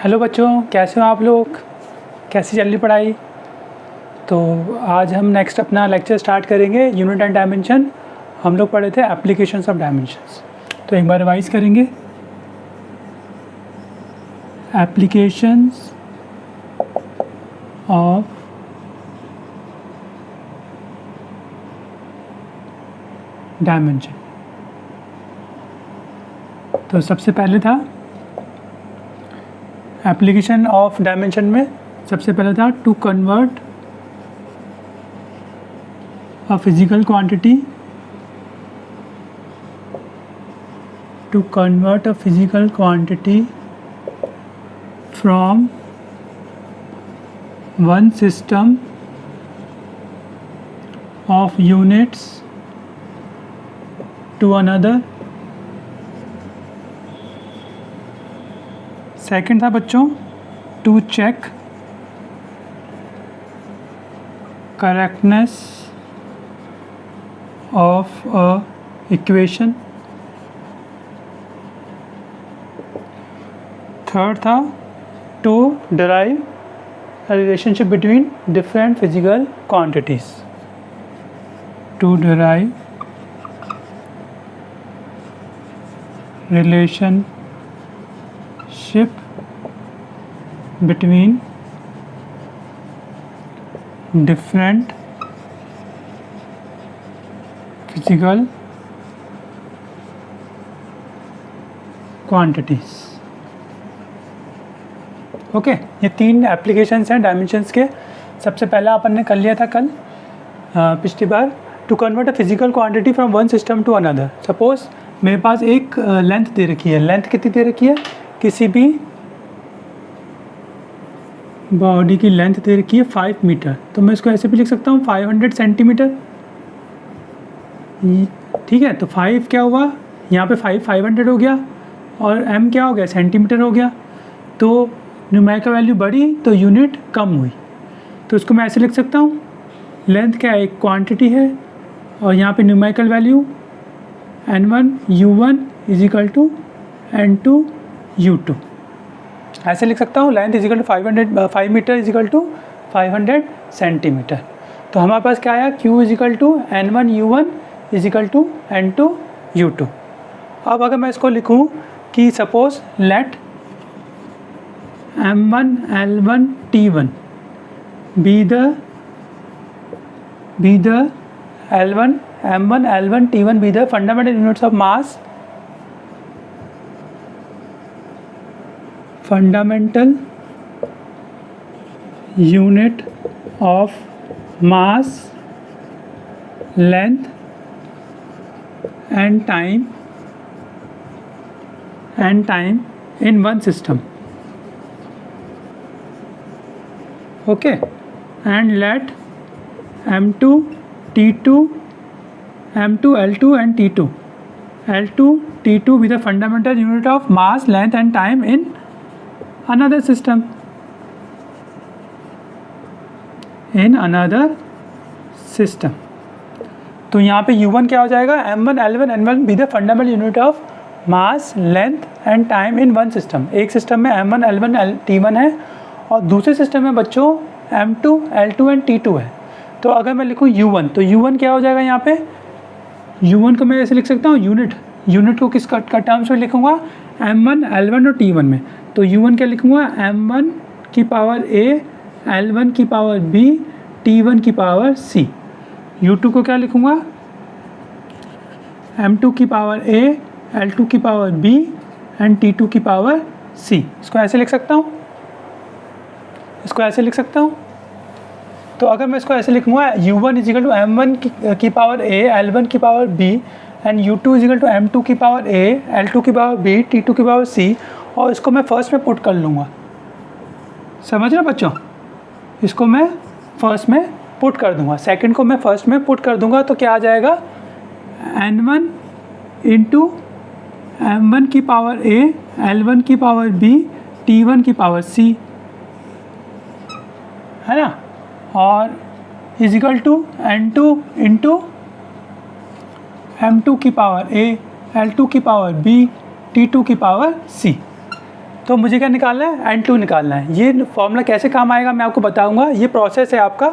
Hello बच्चों, कैसे हो आप लोग? कैसी चल रही पढ़ाई? तो आज हम नेक्स्ट अपना लेक्चर स्टार्ट करेंगे यूनिट एंड डायमेंशन। हम लोग पढ़े थे एप्लीकेशंस ऑफ डायमेंशंस, तो एक बार रिवाइज करेंगे। Applications of dimension. तो सबसे पहले था एप्लीकेशन ऑफ डायमेंशन में सबसे पहले था to convert a physical quantity from one system of units to another. Second था बच्चों to check correctness of a equation. Third था to derive a relationship between different physical quantities. To derive relationship between different physical quantities। Okay, ये तीन applications हैं dimensions के। सबसे पहला अपन ने कर लिया था कल पिछली बार, to convert a physical quantity from one system to another. Suppose मेरे पास एक लेंथ दे रखी है। लेंथ कितनी दे रखी है? किसी भी बॉडी की लेंथ दे रखी है 5 मीटर। तो मैं इसको ऐसे भी लिख सकता हूँ 500 सेंटीमीटर। ठीक है, तो 5 क्या हुआ यहाँ पे 500 हो गया, और m क्या हो गया, सेंटीमीटर हो गया। तो न्यूमेरिकल वैल्यू बढ़ी तो यूनिट कम हुई। तो इसको मैं ऐसे लिख सकता हूँ, लेंथ क्या है, एक क्वांटिटी है, और यहाँ पे numerical value n1 u1 is equal to n2 u2। ऐसे लिख सकता हूँ, length is equal to 5 metre is equal to 500 centimetre. तो हमारे पास क्या आया, q is equal to n1 u1 is equal to n2 u2। अब अगर मैं इसको लिखूँ कि suppose let m1 l1 t1 be the l1 m1 l1 t1 be the fundamental units of mass, fundamental unit of mass, length and time in one system. Okay, and let m2 t2 m2 l2 and t2 t2 be the fundamental unit of mass, length and time in another system. तो यहाँ पे u1 क्या हो जाएगा, m1 l1 n1 be the fundamental unit of mass, length and time in one system। एक system में m1 l1 t1 है, और दूसरे सिस्टम में बच्चों m2 l2 and t2 है। तो अगर मैं लिखूँ u1, तो u1 क्या हो जाएगा, यहाँ पे u1 को मैं ऐसे लिख सकता हूँ, यूनिट को किस का टर्म्स में लिखूँगा, m1 l1 और t1 में। तो u1 क्या लिखूँगा, m1 की पावर a, l1 की पावर b, t1 की पावर c। u2 को क्या लिखूँगा, m2 की पावर a, l2 की पावर b एंड t2 की पावर c। इसको ऐसे लिख सकता हूँ, तो अगर मैं इसको ऐसे लिखूँगा, u1 is equal to m1 की पावर a, l1 की power b and u2 is equal to m2 की पावर a, l2 की पावर b, t2 की पावर c, और इसको मैं फर्स्ट में पुट कर लूँगा। समझ रहे बच्चों, इसको मैं फर्स्ट में पुट कर दूँगा, सेकंड को मैं फर्स्ट में पुट कर दूँगा। तो क्या आ जाएगा, n1 इंटू m1 की पावर a, l1 की पावर b, t1 की पावर c, है ना, और is equal to n2 into m2 की पावर a, l2 की पावर b, t2 की पावर c। तो मुझे क्या निकालना है, N2 निकालना है। ये फॉर्मूला कैसे काम आएगा मैं आपको बताऊंगा, ये प्रोसेस है आपका।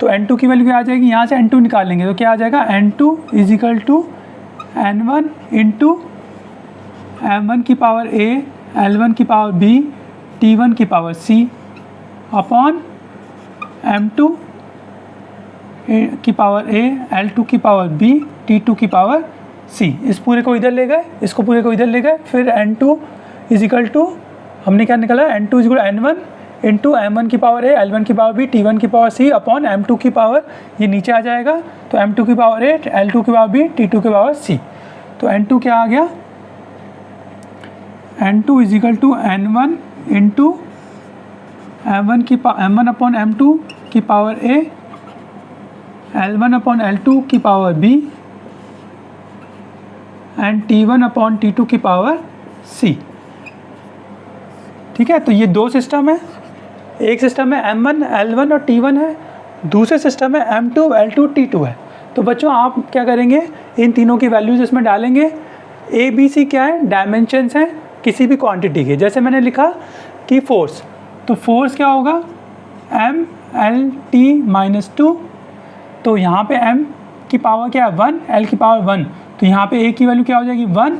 तो N2 की वैल्यू क्या आ जाएगी, यहाँ से N2 निकालेंगे तो क्या आ जाएगा, N2 is equal to N1 into M1 की पावर A, L1 की पावर B, T1 की पावर C अपॉन M2 की पावर A, L2 की पावर B, T2 की पावर C। इस पूरे को इधर ले गए, इसको पूरे को इधर ले गए, फिर N2 इज इक्वल टू हमने क्या निकाला, N2 is equal N1 into M1 की पावर A, L1 की पावर B, T1 की पावर C अपॉन M2 की पावर, ये नीचे आ जाएगा तो M2 की पावर A, L2 की पावर B, T2 की पावर C। तो N2 क्या आ गया, N2 is equal to N1 into M1 upon M2 की power A, L1 upon L2 की power B and T1 upon T2 की पावर C। ठीक है, तो ये दो सिस्टम है, एक सिस्टम में M1, L1 और T1 है, दूसरे सिस्टम में M2, L2, T2 है। तो बच्चों आप क्या करेंगे, इन तीनों की वैल्यूज इसमें डालेंगे। A B C क्या है, डायमेंशंस हैं किसी भी क्वांटिटी के। जैसे मैंने लिखा कि फोर्स, तो फोर्स क्या होगा, M L T माइनस 2। तो यहाँ पे M की पावर क्या है 1, L की पावर 1, तो यहाँ पे A की वैल्यू क्या हो जाएगी 1,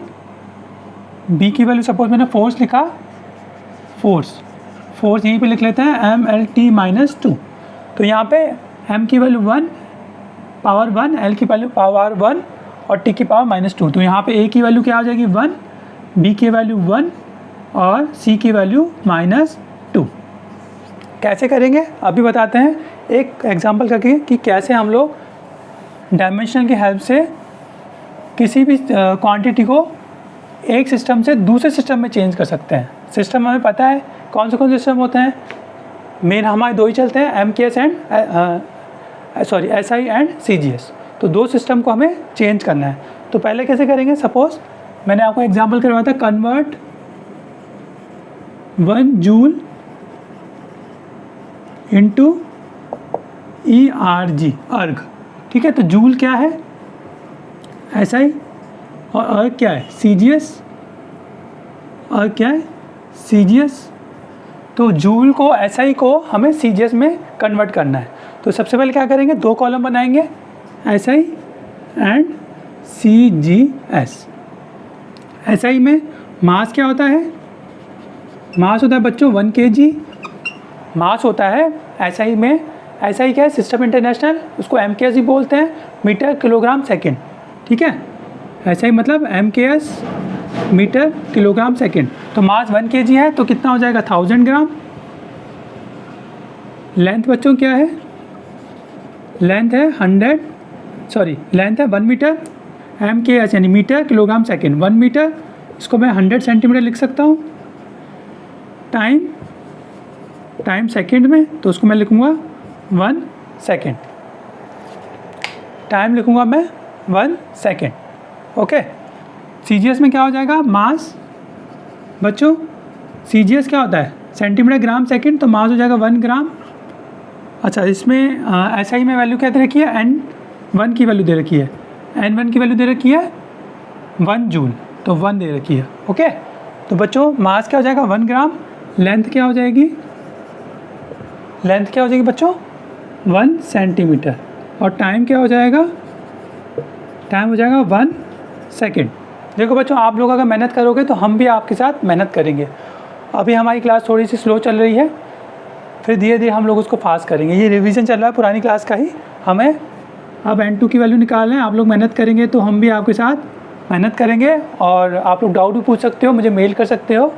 B की वैल्यू सपोज मैंने फोर्स लिखा, फोर्स यहीं पे लिख लेते हैं M L T माइनस 2। तो यहाँ पे M की वैल्यू 1 पावर 1, L की वैल्यू पावर 1 और T की पावर माइनस 2। तो यहाँ पे A की वैल्यू क्या हो जाएगी 1, B की वैल्यू 1 और C की वैल्यू माइनस 2। कैसे करेंगे अभी बताते हैं एक एग्जांपल करके कि कैसे हम लोग डायमेंशनल की हेल्प से किसी भी क्वांटिटी को एक सिस्टम से दूसरे सिस्टम में चेंज कर सकते हैं। सिस्टम हमें पता है कौन से सिस्टम होते हैं, मेन हमारे दो ही चलते हैं, MKS and SI and CGS। तो दो सिस्टम को हमें चेंज करना है। तो पहले कैसे करेंगे, सपोज मैंने आपको एग्जांपल करवाया था, कन्वर्ट 1 जूल इंटू ERG, अर्ग। ठीक है, तो जूल क्या है SI और अर्ग क्या है CGS, अर्ग क्या है CGS। तो जूल को SI को हमें CGS में कन्वर्ट करना है। तो सबसे पहले क्या करेंगे, दो कॉलम बनाएंगे SI एंड CGS। SI में मास क्या होता है, मास होता है बच्चों 1 kg मास होता है SI में। SI क्या है, सिस्टम इंटरनेशनल, उसको MKS भी बोलते हैं, मीटर किलोग्राम सेकंड। ठीक है, SI मतलब MKS मीटर किलोग्राम सेकंड। तो मास 1 kg है तो कितना हो जाएगा 1000 ग्राम। लेंथ बच्चों क्या है, लेंथ है 1 मीटर, MKS यानी मीटर किलोग्राम सेकंड, 1 मीटर, इसको मैं 100 सेंटीमीटर लिख सकता हूँ। टाइम सेकंड में, तो उसको मैं लिखूँगा 1 सेकंड, टाइम लिखूँगा मैं 1 सेकंड। ओके, CGS में क्या हो जाएगा, मास बच्चों CGS क्या होता है सेंटीमीटर ग्राम सेकंड, तो मास हो जाएगा 1 ग्राम। अच्छा, इसमें SI में वैल्यू क्या दे रखी है, N1 की वैल्यू दे रखी है, N1 की वैल्यू दे रखी है 1 जूल, तो 1 दे रखी है। ओके, तो बच्चों मास क्या हो जाएगा 1 ग्राम, लेंथ क्या हो जाएगी, बच्चों 1 सेंटीमीटर, और टाइम क्या हो जाएगा, टाइम हो जाएगा 1 सेकंड। देखो बच्चों, आप लोग अगर मेहनत करोगे तो हम भी आपके साथ मेहनत करेंगे। अभी हमारी क्लास थोड़ी सी स्लो चल रही है, फिर धीरे धीरे हम लोग उसको फास्ट करेंगे। ये रिवीजन चल रहा है पुरानी क्लास का ही। हमें अब N2 की वैल्यू निकालना है। आप लोग मेहनत करेंगे तो हम भी आपके साथ मेहनत करेंगे। और आप लोग डाउट भी पूछ सकते हो, मुझे मेल कर सकते हो,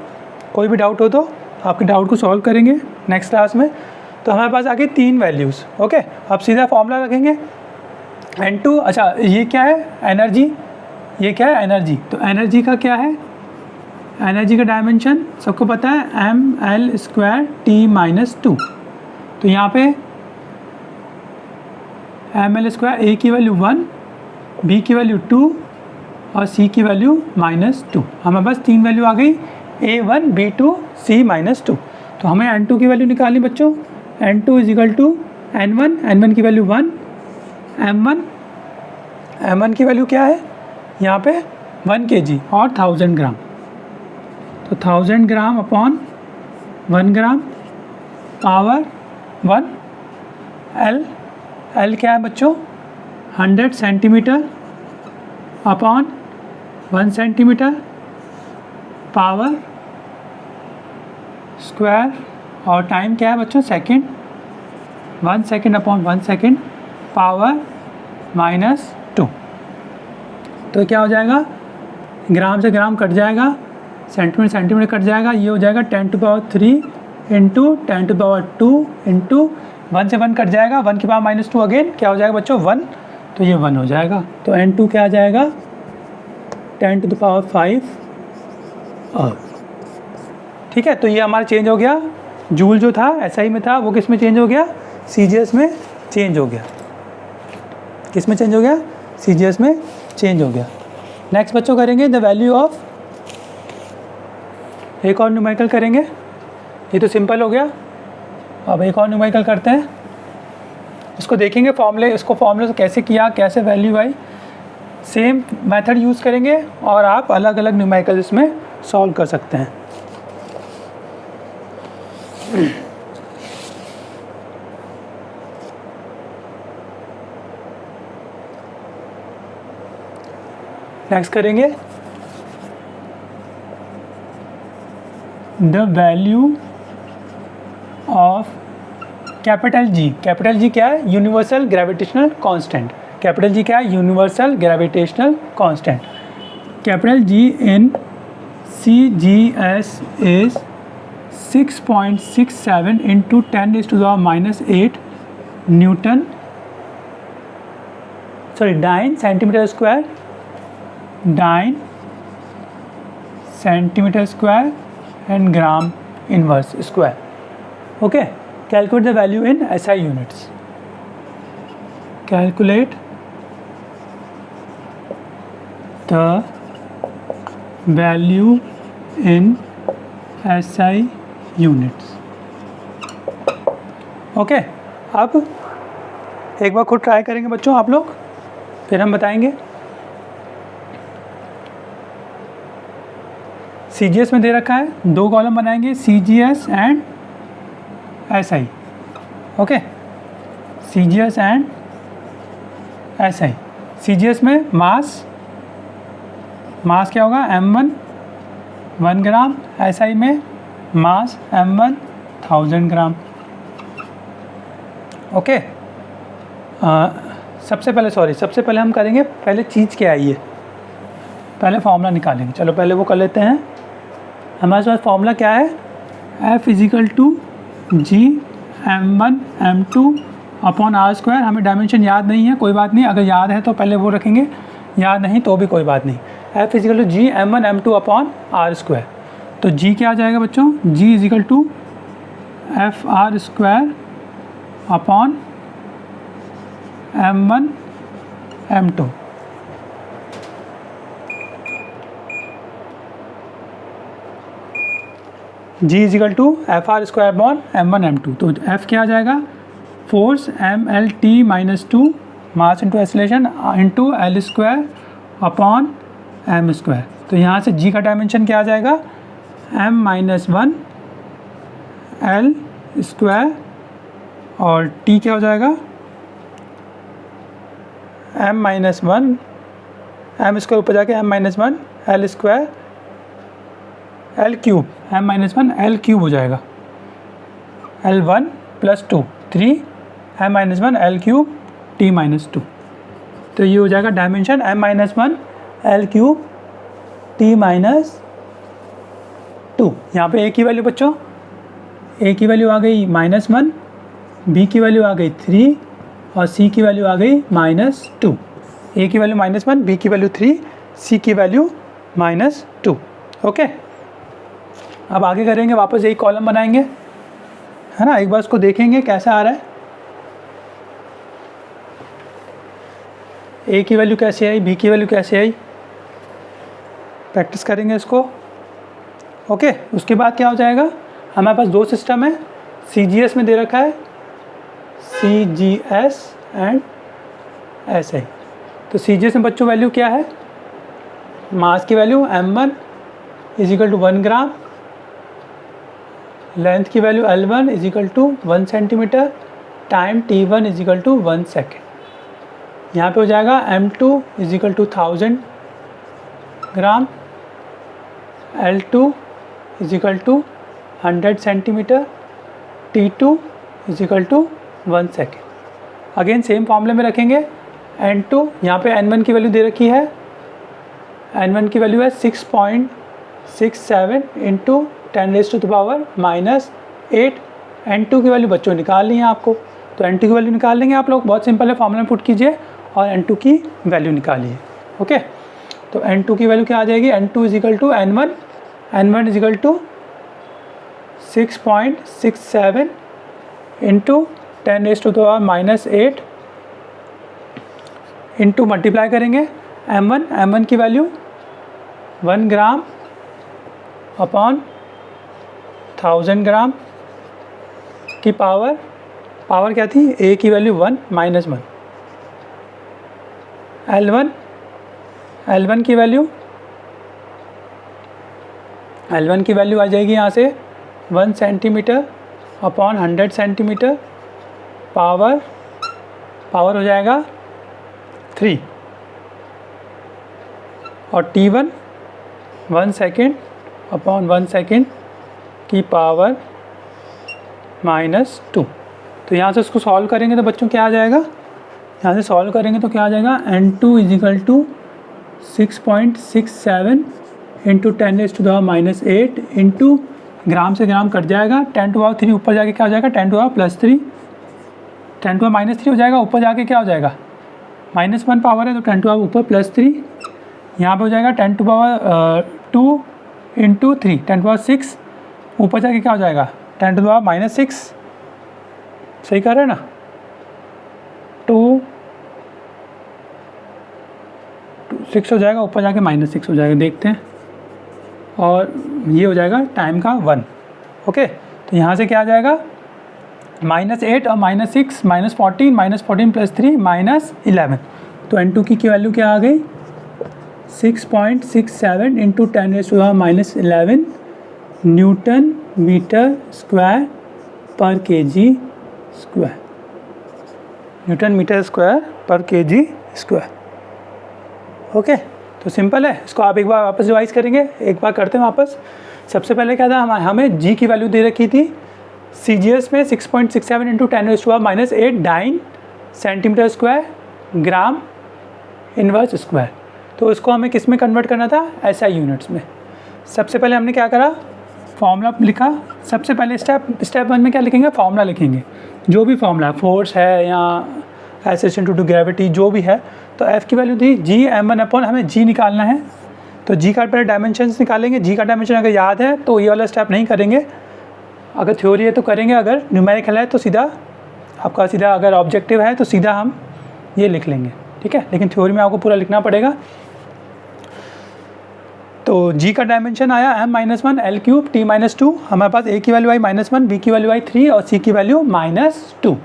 कोई भी डाउट हो तो आपके डाउट को सॉल्व करेंगे नेक्स्ट क्लास में। तो हमारे पास आगे 3 वैल्यूज़। ओके, अब सीधा फॉर्मूला रखेंगे N2। अच्छा, ये क्या है एनर्जी, ये क्या है एनर्जी, तो एनर्जी का क्या है, एनर्जी का डायमेंशन सबको पता है mL² T माइनस 2। तो यहाँ पे mL², A की वैल्यू 1, B की वैल्यू 2 और C की वैल्यू -2। हमारे पास 3 वैल्यू आ गई, A1, B2, C -2। तो हमें N2 की वैल्यू निकालनी बच्चों। N2 is equal to N1 की वैल्यू 1, M1 की वैल्यू क्या है यहाँ पे 1 kg और 1000 ग्राम। तो 1000 ग्राम अपॉन 1 ग्राम पावर 1। एल क्या है बच्चों? 100 centimetre upon 1 centimetre power square. और टाइम क्या है बच्चों? Second. 1 second upon 1 second power -2। तो क्या हो जाएगा? ग्राम से ग्राम कट जाएगा, सेंटीमीटर सेंटीमीटर कट जाएगा। ये हो जाएगा 10⁻³ इंटू 10⁻² इंटू 1 से 1 कट जाएगा, 1 की पावर -2 अगेन क्या हो जाएगा बच्चों? 1। तो ये 1 हो जाएगा। तो N2 क्या आ जाएगा? 10⁵ ठीक है। तो ये हमारा चेंज हो गया। जूल जो था SI में था, वो किस में चेंज हो गया? CGS में चेंज हो गया। किस में चेंज हो गया? CGS में चेंज हो गया। नेक्स्ट बच्चों करेंगे द वैल्यू ऑफ, एक और न्यूमेरिकल करेंगे। ये तो सिंपल हो गया। अब एक और न्यूमेरिकल करते हैं, इसको देखेंगे फॉर्मूले, इसको फॉर्मूले से कैसे किया, कैसे वैल्यू आई। सेम मेथड यूज़ करेंगे और आप अलग अलग न्यूमेरिकल इसमें सॉल्व कर सकते हैं। नेक्स्ट करेंगे the value of capital G. Capital G क्या है? Universal gravitational constant. Capital G क्या है? Universal gravitational constant. Capital G in CGS is 6.67 into 10⁻⁻8 Newton, sorry 9 centimetre square, 9 centimetre square and gram inverse square. Okay, calculate the value in SI units. Calculate the value in SI units. Okay, अब एक बार खुद try करेंगे बच्चों आप लोग, फिर हम बताएंगे। CGS में दे रखा है, 2 कॉलम बनाएंगे, CGS and SI। Okay, CGS and SI। CGS में मास क्या होगा? M1 1 ग्राम। SI में मास M1 1000 ग्राम। ओके, सबसे पहले हम करेंगे, पहले चीज़ क्या है ये, पहले फार्मूला निकालेंगे। चलो पहले वो कर लेते हैं। हमारे पास फार्मूला क्या है? F = G M1 M2 upon R²। हमें डायमेंशन याद नहीं है, कोई बात नहीं, अगर याद है तो पहले वो रखेंगे, याद नहीं तो भी कोई बात नहीं। F = G M1 M2 upon R²। तो G क्या आ जाएगा बच्चों? G = FR² upon M1 M2। G = FR² upon M1 M2। तो F क्या आ जाएगा? Force MLT-2 mass into acceleration into L² upon M²। तो यहाँ से G का डायमेंशन क्या आ जाएगा? M-1 L² और T क्या हो जाएगा? M-1 M² ऊपर जाके M-1 L² L³ M-1 L³ हो जाएगा। L1 + 2 3 M-1 L³ T-2। तो ये हो जाएगा डायमेंशन M-1 L³ T-2। यहाँ पे A की वैल्यू बच्चों, A की वैल्यू आ गई -1, B की वैल्यू आ गई 3 और C की वैल्यू आ गई -2। A की वैल्यू -1, B की वैल्यू 3, C की वैल्यू -2। ओके, अब आगे करेंगे, वापस यही कॉलम बनाएंगे, है ना। एक बार इसको देखेंगे कैसा आ रहा है। A की वैल्यू कैसे आई, B की वैल्यू कैसे आई, प्रैक्टिस करेंगे इसको। ओके, उसके बाद क्या हो जाएगा? हमारे पास 2 सिस्टम है, CGS में दे रखा है CGS एंड SI। तो CGS में बच्चों वैल्यू क्या है? मास की वैल्यू M1 = 1 ग्राम लेंथ की value L1 is equal to 1 centimetre time T1 is equal to 1 second. यहाँ पे हो जाएगा M2 is equal to 1000 gram, L2 is equal to 100 centimetre, T2 is equal to 1 second. Again same फॉर्मूले में रखेंगे। N2 यहाँ पे N1 की वैल्यू दे रखी है, N1 की वैल्यू है 6.67 इंटू 10⁻⁻8। N2 की वैल्यू बच्चों निकालनी है आपको, तो N2 की वैल्यू निकाल लेंगे आप लोग। बहुत सिंपल है, फॉर्मूला पुट कीजिए और N2 की वैल्यू निकालिए। ओके, तो N2 की वैल्यू क्या आ जाएगी? N2 is equal to N1, N1 is equal to 6.67 into 10⁻⁸ into multiply करेंगे M1 की वैल्यू 1 ग्राम अपॉन 1000 ग्राम की पावर क्या थी? A की वैल्यू 1 माइनस 1। L1 की वैल्यू आ जाएगी यहाँ से 1 सेंटीमीटर अपॉन 100 सेंटीमीटर, पावर हो जाएगा 3, और T1 1 सेकेंड अपॉन 1 सेकेंड की पावर -2। तो यहाँ से उसको सॉल्व करेंगे तो बच्चों क्या आ जाएगा? यहाँ से सॉल्व करेंगे तो क्या आ जाएगा? N2 is equal to 6.67 into 10⁻⁸ into gram से ग्राम कट जाएगा, 10⁻³ ऊपर जाके क्या हो जाएगा? 10⁻+3, 10⁻−3 हो जाएगा। ऊपर जाके क्या हो जाएगा? -1 पावर है तो 10⁻ ऊपर +3, यहाँ पे हो जाएगा 10⁻2 इंटू 3, 10⁻6, ऊपर जाके क्या हो जाएगा? 10⁻−6। सही कर रहे हैं ना? 6 हो जाएगा, ऊपर जाके -6 हो जाएगा, देखते हैं। और ये हो जाएगा टाइम का 1। ओके, तो यहाँ से क्या आ जाएगा? -8 और -6 -14, -14 + 3 -11। तो N2 की वैल्यू क्या आ गई? 6.67 इंटू 10⁻⁻11 न्यूटन मीटर स्क्वायर पर kg square, newton metre square पर kg स्क्वायर। ओके, तो सिंपल है। इसको आप एक बार वापस रिवाइज करेंगे, एक बार करते हैं वापस। सबसे पहले क्या था? हमें g की वैल्यू दे रखी थी CGS में 6.67 इंटू 10⁻⁻8 डाइन सेंटीमीटर स्क्वायर ग्राम इनवर्स स्क्वायर। तो इसको हमें किस में कन्वर्ट करना था? SI यूनिट्स में। सबसे पहले हमने क्या करा? फॉर्मूला लिखा। सबसे पहले स्टेप 1 में क्या लिखेंगे? फॉर्मूला लिखेंगे, जो भी फॉर्मूला, फोर्स है या एक्सेलरेशन ड्यू टू ग्रेविटी, जो भी है। तो F की वैल्यू थी G m1 अपॉन, हमें G निकालना है। तो G का पहले डायमेंशंस निकालेंगे। G का डायमेंशन अगर याद है तो ये वाला स्टेप नहीं करेंगे, अगर थ्योरी है तो करेंगे, अगर न्यूमेरिकल है तो सीधा अगर ऑब्जेक्टिव है तो सीधा हम ये लिख लेंगे, ठीक है। लेकिन थ्योरी में आपको पूरा लिखना पड़ेगा। तो G का डायमेंशन आया m-1 L3 T-2। हमारे पास A की वैल्यू आई -1, B की वैल्यू आई 3 और C की वैल्यू -2।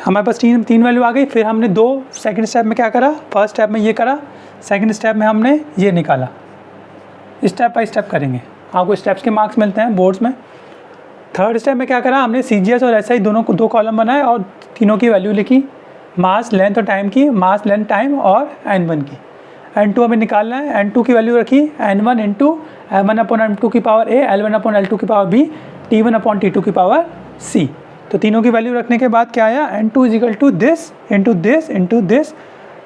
हमारे पास तीन वैल्यू आ गई। फिर हमने सेकंड स्टेप में क्या करा? फर्स्ट स्टेप में ये करा, सेकंड स्टेप में हमने ये निकाला। स्टेप बाय स्टेप करेंगे, आपको स्टेप्स के मार्क्स मिलते हैं बोर्ड्स में। थर्ड स्टेप में क्या करा? हमने CGS और SI दोनों को 2 कॉलम बनाए और तीनों की वैल्यू लिखी, मास, लेंथ और टाइम की, मास, लेंथ, टाइम और N1 की। N2 हमें निकालना है। N2 की वैल्यू रखी N1 इंटू M1/M2 की पावर A, L1/L2 की पावर B, T1/T2 की पावर C। तो तीनों की वैल्यू रखने के बाद क्या आया? N2 is equal to this into this into this.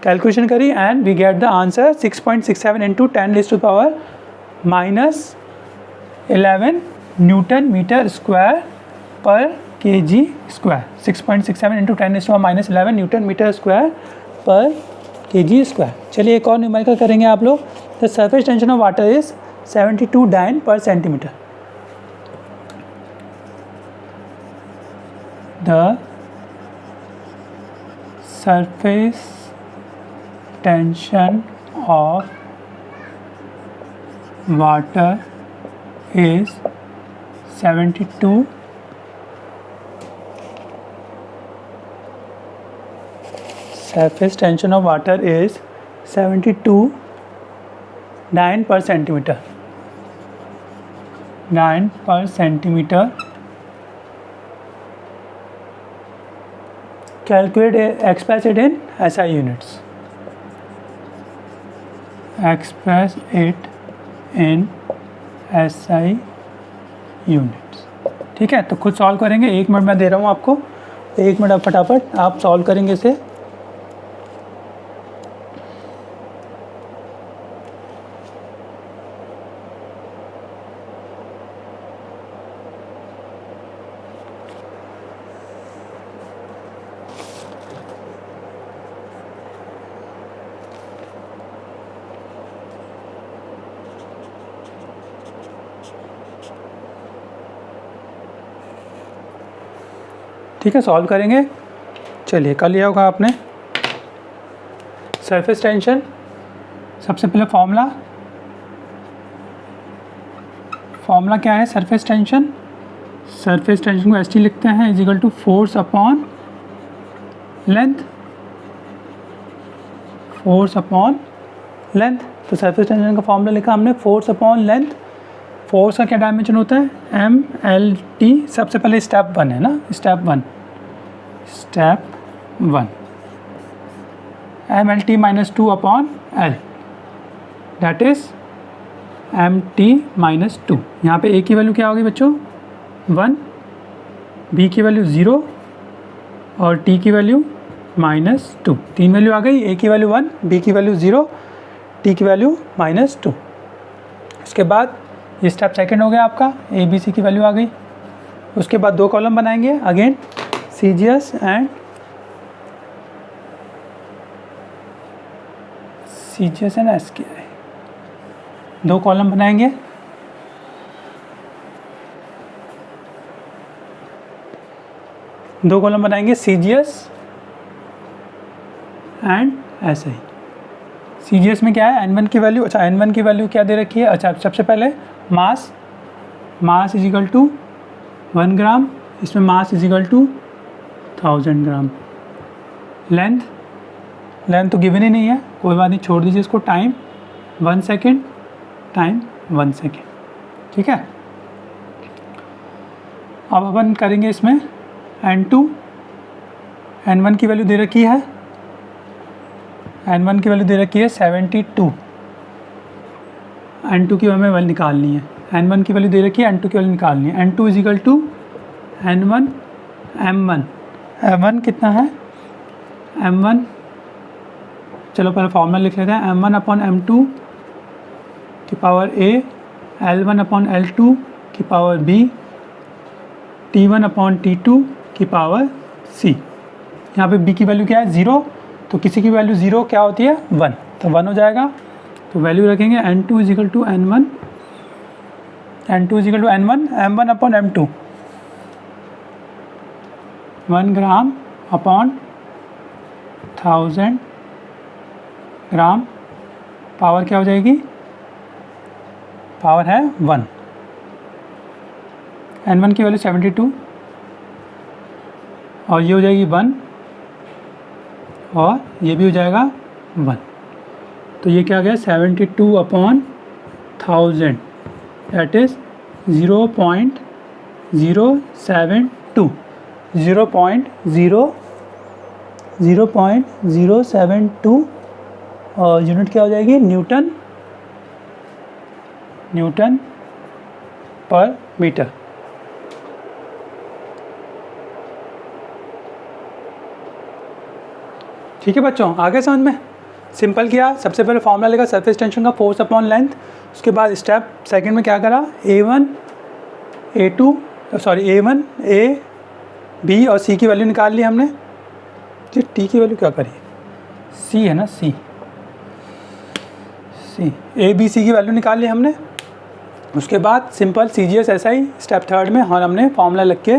Calculation करी and we get the answer 6.67 into 10⁻⁻11 newton metre square पर kg square. 6.67 into 10⁻⁻11 newton metre square पर kg स्क्वायर। चलिए एक और न्यूमेरिकल करेंगे आप लोग। The surface tension of water is 72 dyne per centimetre. The surface tension of water is 72 surface tension of water is 72 9 per centimeter। ग्राम पर centimetre, calculate express it in SI units, express it in SI units. ठीक है, तो खुद solve करेंगे, 1 minute मैं दे रहा हूँ आपको, 1 मिनट, अब फटाफट आप सॉल्व करेंगे इसे। ठीक है, सॉल्व करेंगे। चलिए, कर लिया होगा आपने। सरफेस टेंशन, सबसे पहले फॉर्मूला क्या है सरफेस टेंशन? सरफेस टेंशन को ST लिखते हैं is equal to force upon length, force upon length. तो सरफेस टेंशन का फॉर्मूला लिखा हमने, फोर्स अपॉन लेंथ। फोर्स का क्या डायमेंशन होता है? MLT। सबसे पहले स्टेप 1 है ना, step 1 MLT minus 2 upon L, that is MT minus 2। यहाँ पे A की वैल्यू क्या होगी बच्चों? 1, B की वैल्यू 0 और T की वैल्यू माइनस 2। 3 वैल्यू आ गई, A की वैल्यू 1, B की वैल्यू 0, T की वैल्यू माइनस 2। उसके बाद ये स्टेप सेकंड हो गया आपका, ABC की वैल्यू आ गई। उसके बाद 2 कॉलम बनाएंगे, again CGS and SKI, 2 column बनाएंगे। CGS and SI। CGS में क्या है? N1 की वैल्यू, अच्छा N1 की वैल्यू क्या दे रखी है? अच्छा, सबसे पहले mass is equal to 1 gram, इसमें mass is equal to 1000 gram. Length तो गिवन ही नहीं है, कोई बात नहीं, छोड़ दीजिए इसको। टाइम 1 सेकेंड, ठीक है। अब अपन करेंगे इसमें N2, N1 की वैल्यू दे रखी है, 72। N2 की हमें वैल्यू निकालनी है, N1 की वैल्यू दे रखी है, N2 की वैल्यू निकालनी है। N2 is equal to N1 M1 कितना है? M1, चलो पहले फॉर्मूला लिख लेते हैं। M1 अपॉन M2 की power A, L1 upon L2 की power B, T1 upon T2 की पावर C। यहाँ पे B की वैल्यू क्या है? 0, तो किसी की वैल्यू 0 क्या होती है? 1, तो 1 हो जाएगा। तो वैल्यू रखेंगे N2 is equal to N1, M1 upon M2, 1 gram upon 1000 gram. Power क्या हो जाएगी? पावर है 1। N1 की वैल्यू 72 और ये हो जाएगी 1 और ये भी हो जाएगा 1। तो ये क्या आ गया? 72 अपॉन 1000, दैट इज़ 0.072, 0.072 और यूनिट क्या हो जाएगी? न्यूटन पर मीटर। ठीक है बच्चों, आगे समझ में? सिंपल किया। सबसे पहले फॉर्मूला लेगा सरफेस टेंशन का, फोर्स अपॉन लेंथ। उसके बाद स्टेप सेकंड में क्या करा? A1 A, B और C की वैल्यू निकाल ली हमने। ठीक, T की वैल्यू क्या करी? C है ना, C A B C की वैल्यू निकाल ली हमने। उसके बाद simple CGS SI step third में और हमने फॉर्मूला लग के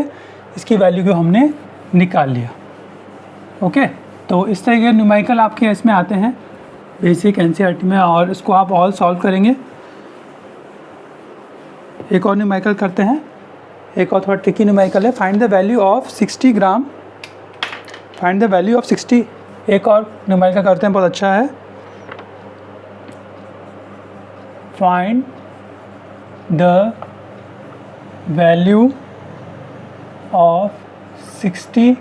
इसकी वैल्यू को हमने निकाल लिया। ओके, तो इस तरह के न्यूमेरिकल आपके इसमें आते हैं बेसिक NCERT में, और इसको आप ऑल सॉल्व करेंगे। एक और न्यूमेरिकल करते हैं, एक और थोड़ा ट्रिकी न्यूमेरिकल है। Find the value of 60 gram, find the value of 60। एक और न्यूमेरिकल करते हैं, बहुत अच्छा है। Find the value of 60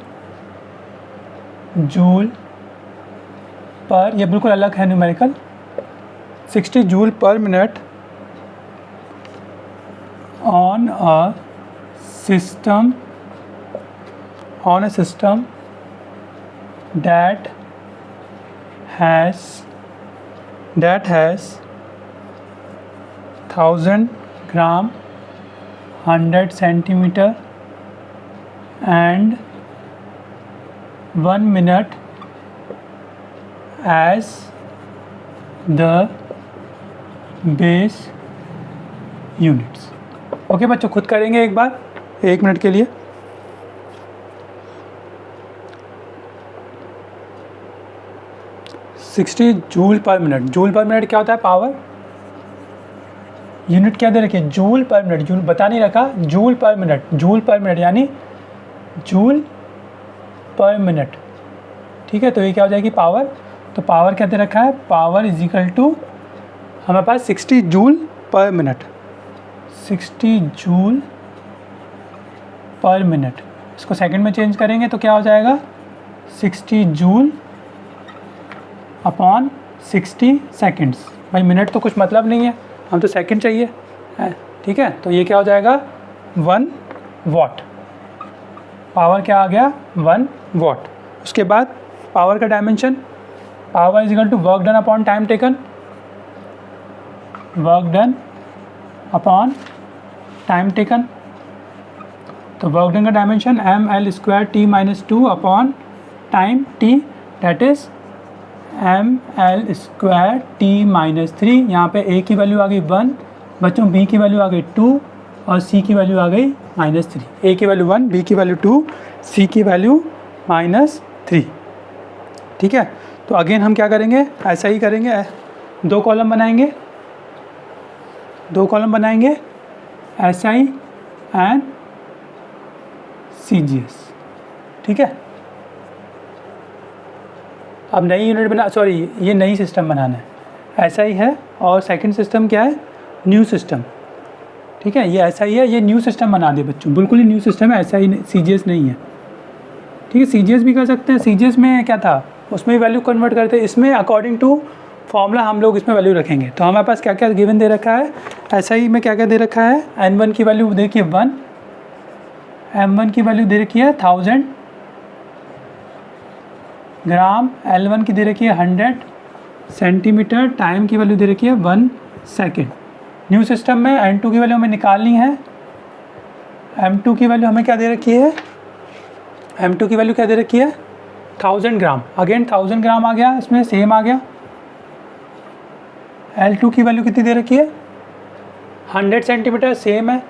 joule पर, ये बिल्कुल अलग है न्यूमेरिकल, 60 जूल पर minute on a system that has 1000 gram 100 centimeter and 1 minute as the base units। Okay बच्चों, खुद करेंगे एक बार 1 मिनट के लिए। सिक्सटी जूल पर मिनट, जूल पर मिनट क्या होता है? पावर। यूनिट क्या दे रखी है? जूल पर मिनट, जूल बता नहीं रखा, जूल पर मिनट, जूल पर मिनट यानी जूल पर मिनट। ठीक है, तो ये क्या हो जाएगी? पावर। तो पावर क्या दे रखा है? पावर इज इक्वल टू हमारे पास 60 जूल पर मिनट, 60 जूल पर मिनट। इसको सेकंड में चेंज करेंगे तो क्या हो जाएगा? 60 जूल अपॉन 60 सेकेंड्स। भाई मिनट तो कुछ मतलब नहीं है, हम तो सेकंड चाहिए है। ठीक है, तो ये क्या हो जाएगा? 1 वॉट। पावर क्या आ गया? 1 वॉट। उसके बाद पावर का dimension, power is equal to work done upon time taken, work done upon time taken. तो वर्क डन का dimension ml² t-2 upon time t, that is ml² t-3। यहाँ पे a की वैल्यू आ गई 1 बच्चों, b की value आ गई 2 और c की वैल्यू आ गई -3। a की वैल्यू 1, b की वैल्यू 2, c की वैल्यू -3। ठीक है, तो अगेन हम क्या करेंगे? ऐसा ही करेंगे, 2 कॉलम बनाएंगे, 2 कॉलम बनाएंगे SI एंड CGS। ठीक है, अब नई यूनिट बना, सॉरी ये नई सिस्टम बनाना है, ऐसा ही है। और सेकंड सिस्टम क्या है? New system. ठीक है, ये ऐसा ही है, ये न्यू सिस्टम बना दे बच्चों, बिल्कुल ही न्यू सिस्टम है, ऐसा ही CGS नहीं है। ठीक है, CGS भी कर सकते हैं। CGS में क्या था? उसमें वैल्यू कन्वर्ट करते हैं, इसमें अकॉर्डिंग टू फॉर्मूला हम लोग इसमें वैल्यू रखेंगे। तो हमारे पास क्या क्या गिवन दे रखा है? ऐसा ही में क्या क्या दे रखा है? N1 की वैल्यू देखिए 1, M1 की वैल्यू दे रखी है 1000 ग्राम, L1 की दे रखी है 100 सेंटीमीटर, टाइम की वैल्यू दे रखी है 1 सेकेंड। न्यू सिस्टम में N2 की वैल्यू हमें निकालनी है। M2 की वैल्यू हमें क्या दे रखी है? M2 की वैल्यू क्या दे रखी है? 1000 ग्राम। अगेन 1000 ग्राम आ गया, इसमें सेम आ गया। L2 की वैल्यू कितनी दे रखी है? 100 सेंटीमीटर, सेम है।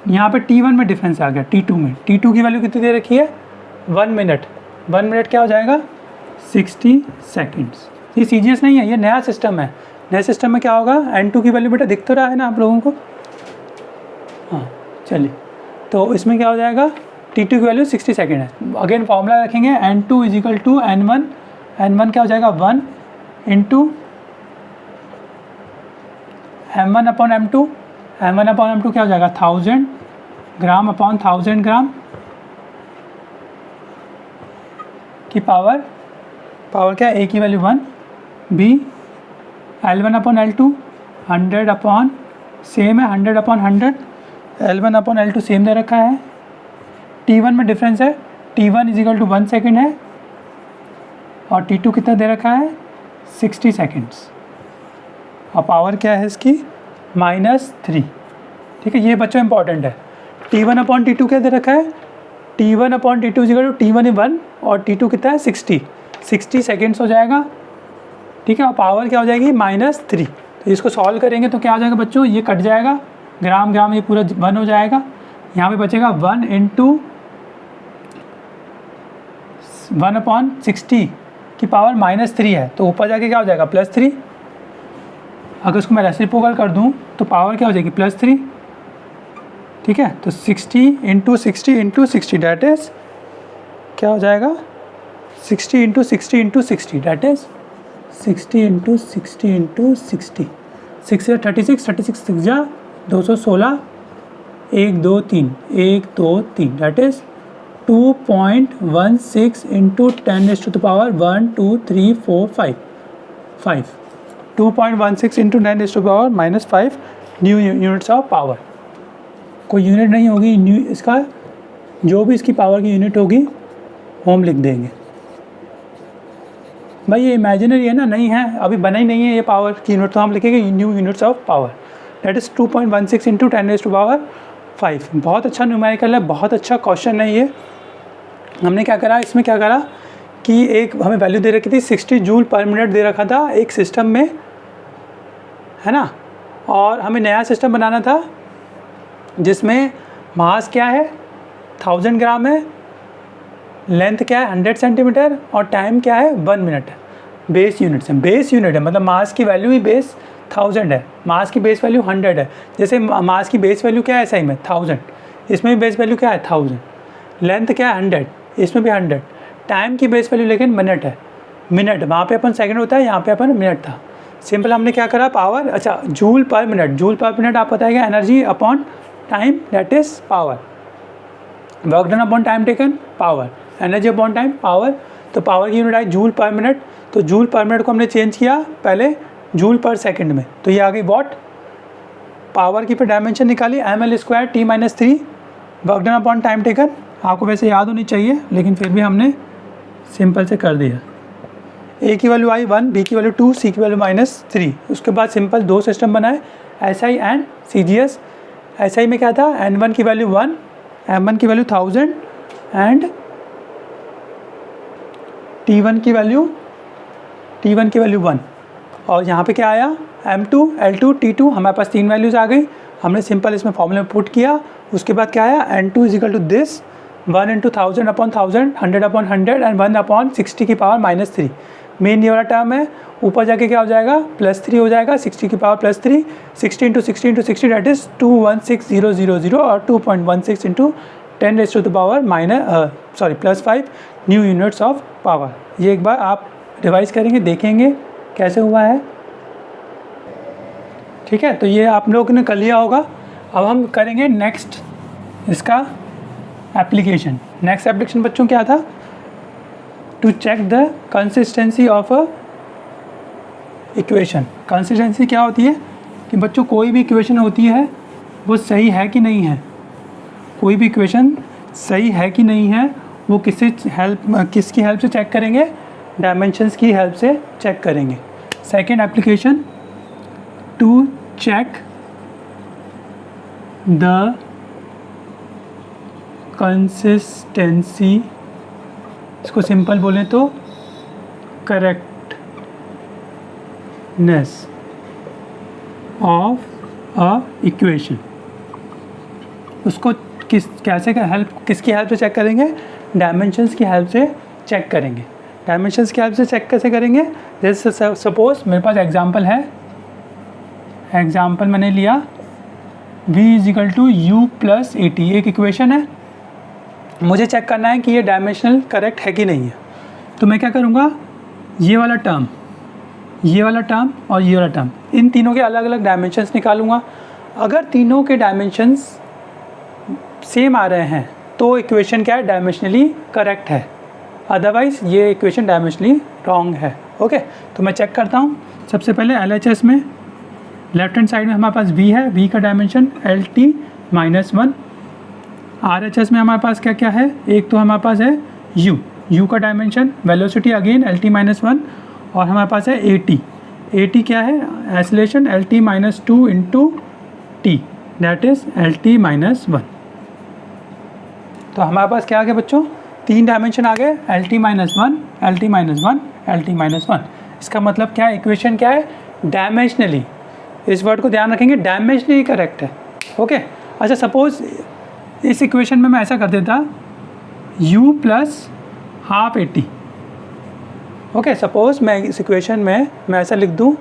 यहाँ पे T1 में डिफरेंस आ गया, T2 में। T2 की वैल्यू कितनी दे रखी है? 1 मिनट। 1 मिनट क्या हो जाएगा? 60 सेकेंड्स। ये CGS नहीं है, ये नया सिस्टम है। नए सिस्टम में क्या होगा? N2 की वैल्यू बेटा दिख तो रहा है ना आप लोगों को? हाँ चलिए, तो इसमें क्या हो जाएगा? T2 की वैल्यू 60 सेकेंड है। अगेन फॉर्मूला रखेंगे, N2 is equal to N1। N1 क्या हो जाएगा? 1 into M1 upon M2। M1 upon M2 क्या हो जाएगा? 1000 ग्राम अपॉन 1000 ग्राम की पावर क्या है? A की value 1, B L1 upon L2 100 upon, same है 100 upon 100, L1 upon L2 same दे रखा है। T1 में डिफरेंस है, T1 is equal to 1 second है और T2 कितना दे रखा है? 60 सेकेंड्स। और पावर क्या है इसकी? -3। ठीक है, ये बच्चों इंपॉर्टेंट है। T1 अपॉन T2 क्या दे रखा है? T1 upon T2 is equal to T1 1 और T2 कितना है? 60 सेकेंड्स हो जाएगा। ठीक है, और पावर क्या हो जाएगी? -3। तो इसको सॉल्व करेंगे तो क्या हो जाएगा बच्चों? ये कट जाएगा, ग्राम ग्राम ये पूरा 1 हो जाएगा। यहाँ पे बचेगा 1 इंटू 1 अपॉन 60 की पावर -3 है, तो ऊपर जाके क्या हो जाएगा? +3। अगर उसको मैं रेसिप्रोकल कर दूँ तो पावर क्या हो जाएगी? +3। ठीक है, तो 60 इंटू 60 इंटू 60 डैट इज़ क्या हो जाएगा? 60 into 60 into 60 that is 60 into 60 into 60, 6 36, 36 6 जा 216 1 2 3 1 2 3 that is 2.16 into 10⁻1 2 3 4 5 2.16 into 10⁻⁻5 new units of power. कोई यूनिट नहीं होगी, न्यू इसका जो भी इसकी पावर की यूनिट होगी वो हम लिख देंगे। भाई ये इमेजिनरी है ना, नहीं है, अभी बना ही नहीं है ये पावर की यूनिट, तो हम लिखेंगे new units of power that is 2.16 into 10⁻5। बहुत अच्छा न्यूमेरिकल है, बहुत अच्छा क्वेश्चन है ये। हमने क्या करा, इसमें क्या करा कि एक हमें वैल्यू दे रखी थी 60 जूल पर मिनट दे रखा था एक सिस्टम में, है ना, और हमें नया सिस्टम बनाना था जिसमें मास क्या है 1000 ग्राम है, लेंथ क्या है 100 सेंटीमीटर और टाइम क्या है 1 मिनट है। बेस यूनिट्स है, बेस यूनिट है, मतलब मास की वैल्यू ही बेस 1000 है, मास की बेस वैल्यू 100 है। जैसे मास की बेस वैल्यू क्या है SI में 1000, इसमें भी बेस वैल्यू क्या है 1000, लेंथ क्या है 100, इसमें भी 100, टाइम की बेस वैल्यू लेकिन मिनट है, मिनट, वहाँ पे अपन सेकंड होता है, यहाँ पे अपन मिनट था। सिंपल हमने क्या करा पावर, अच्छा जूल पर मिनट, जूल पर मिनट आप बताएगा energy upon time that is power, work done upon time taken power, energy upon time power. तो पावर की यूनिट आई जूल पर मिनट, तो जूल पर मिनट को हमने चेंज किया पहले जूल पर सेकंड में, तो ये आ गई वॉट। पावर की फिर डायमेंशन निकाली ml² T-3, work done upon time taken, आपको वैसे याद होनी चाहिए लेकिन फिर भी हमने सिंपल से कर दिया। ए की वैल्यू आई 1, बी की वैल्यू 2, सी की वैल्यू -3। उसके बाद सिंपल दो सिस्टम बनाए SI एंड CGS। SI में क्या था N1 की वैल्यू 1, M1 की वैल्यू 1000 एंड T1 की वैल्यू 1, और यहाँ पे क्या आया M2, L2, T2, हमारे पास 3 वैल्यूज़ आ गई। हमने सिंपल इसमें फॉर्मूले में पुट किया। उसके बाद क्या आया N2 is equal to this 1 into 1000 upon 1000, 100 upon 100 and 1 upon 60 की पावर -3। मेन ये वाला टर्म है, ऊपर जाके क्या हो जाएगा +3 हो जाएगा, 60 की power +3, 60 into 60 into 60 that is 216000 और 2.16 into 10⁻⁻5 new units of power. ये एक बार आप रिवाइज करेंगे, देखेंगे कैसे हुआ है, ठीक है। तो ये आप लोगों ने कर लिया होगा। अब हम करेंगे नेक्स्ट इसका एप्लीकेशन। नेक्स्ट एप्लीकेशन बच्चों क्या था, to check the consistency of a equation. Consistency क्या होती है कि बच्चों कोई भी इक्वेशन होती है वो सही है कि नहीं है, कोई भी इक्वेशन सही है कि नहीं है वो किसकी हेल्प से चेक करेंगे, डायमेंशंस की हेल्प से चेक करेंगे। Second application to check the consistency, इसको सिंपल बोलें तो करेक्टनेस ऑफ अ इक्वेशन। उसको किसकी हेल्प से चेक करेंगे, डायमेंशंस की हेल्प से चेक करेंगे। डायमेंशंस की हेल्प से चेक कैसे करेंगे, जैसे सपोज मेरे पास एग्जांपल है, एग्जांपल मैंने लिया v is equal to u plus 80, एक इक्वेशन है, मुझे चेक करना है कि ये डायमेंशनल करेक्ट है कि नहीं है। तो मैं क्या करूँगा, ये वाला टर्म और ये वाला टर्म, इन तीनों के अलग अलग डायमेंशंस निकालूंगा। अगर तीनों के डायमेंशंस सेम आ रहे हैं तो इक्वेशन क्या है, डायमेंशनली करेक्ट है, अदरवाइज़ ये इक्वेशन डायमेंशनली रॉन्ग है। ओके, तो मैं चेक करता हूँ। सबसे पहले LHS में लेफ्ट हैंड साइड में हमारे पास v है, v का डायमेंशन LT-1। RHS में हमारे पास क्या क्या है, एक तो हमारे पास है u का डायमेंशन, वेलोसिटी अगेन LT-1, और हमारे पास है AT क्या है, acceleration LT-2 into t that is LT-1। तो हमारे पास क्या आ गया बच्चों, 3 डायमेंशन आ गए, LT-1, LT-1, LT-1। इसका मतलब क्या है, इक्वेशन क्या है, डायमेंशनली, इस वर्ड को ध्यान रखेंगे, डायमेंशनली करेक्ट है। ओके, अच्छा सपोज इस इक्वेशन में मैं ऐसा कर देता u plus half 80। Okay, suppose मैं इस इक्वेशन में मैं ऐसा लिख दूँ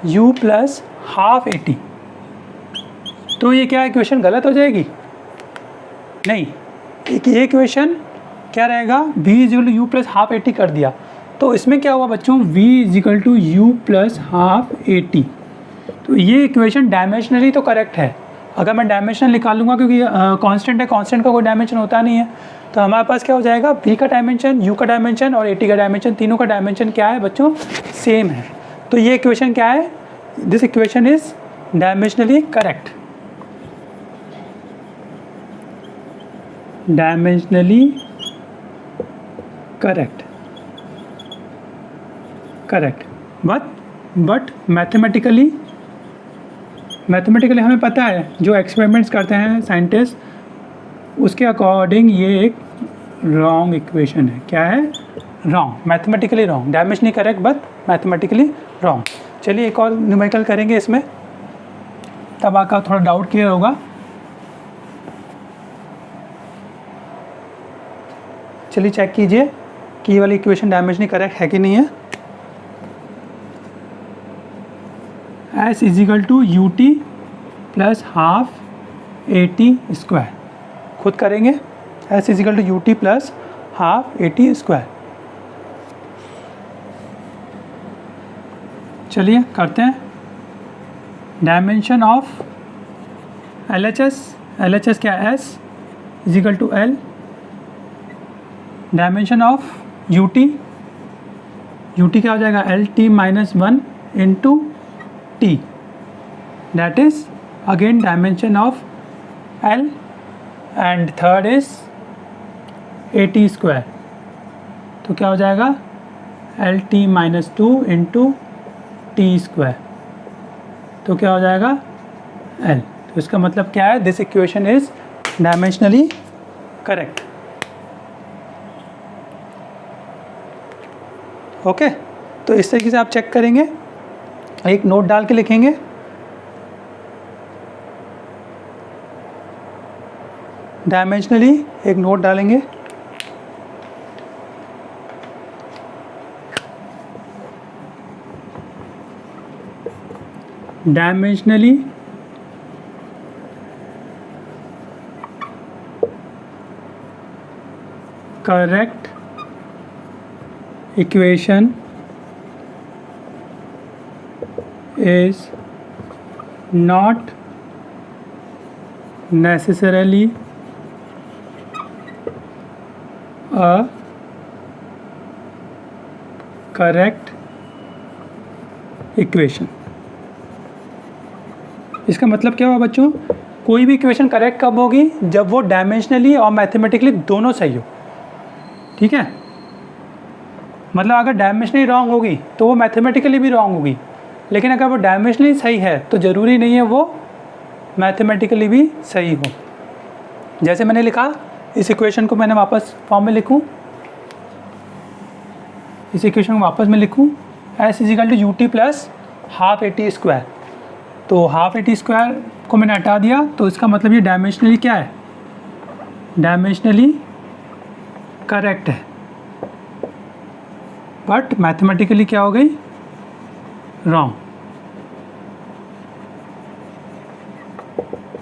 u प्लस हाफ 80, तो ये क्या इक्वेशन गलत हो जाएगी, नहीं, ये इक्वेशन क्या रहेगा, v is equal to u plus half 80 कर दिया, तो इसमें क्या हुआ बच्चों, v is equal to u plus half 80। तो ये इक्वेशन डायमेंशनली तो करेक्ट है। अगर मैं डायमेंशन निकालूंगा, क्योंकि कांस्टेंट है, कांस्टेंट का कोई डायमेंशन होता नहीं है, तो हमारे पास क्या हो जाएगा, v का डायमेंशन, u का डायमेंशन और 80 का डायमेंशन, तीनों का डायमेंशन क्या है बच्चों, सेम है। तो ये इक्वेशन क्या है, this equation is dimensionally correct, dimensionally correct, correct. But mathematically हमें पता है जो एक्सपेरिमेंट्स करते हैं साइंटिस्ट, उसके अकॉर्डिंग ये एक रॉन्ग इक्वेशन है। क्या है, wrong, mathematically wrong, dimensionally correct but mathematically wrong. चलिए एक और न्यूमेरिकल करेंगे इसमें, तब आपका थोड़ा डाउट क्लियर होगा। चलिए चेक कीजिए कि ये वाली इक्वेशन डायमेंशनली करेक्ट है कि नहीं है। S is equal to u t plus half a t square, खुद करेंगे। S is equal to u t plus half a t square. चलिए करते हैं। डायमेंशन ऑफ LHS क्या है, S is equal to L। Dimension of UT क्या हो जाएगा, LT minus 1 into T, that is again dimension of L, and third is AT square, तो क्या हो जाएगा, LT minus 2 into T square, तो क्या हो जाएगा L। तो इसका मतलब क्या है, this equation is dimensionally correct. Okay, तो इस तरीके से आप चेक करेंगे, एक नोट डाल के लिखेंगे। डायमेंशनली एक नोट डालेंगे, dimensionally correct equation is not necessarily a correct equation। इसका मतलब क्या हुआ बच्चों, कोई भी इक्वेशन करेक्ट कब होगी, जब वो डायमेंशनली और मैथमेटिकली दोनों सही हो। ठीक है, मतलब अगर डायमेंशनली रॉन्ग होगी तो वो मैथमेटिकली भी रॉन्ग होगी, लेकिन अगर वो डायमेंशनली सही है तो ज़रूरी नहीं है वो मैथमेटिकली भी सही हो। जैसे मैंने लिखा, इस इक्वेशन को मैंने वापस फॉर्म में लिखूं, इस इक्वेशन को वापस में लिखूं, S is equal to u t plus half a t square. तो हाफ ए टी स्क्वायर को मैंने हटा दिया, तो इसका मतलब ये डायमेंशनली क्या है, डायमेंशनली करेक्ट है, बट मैथमेटिकली क्या हो गई, रॉन्ग।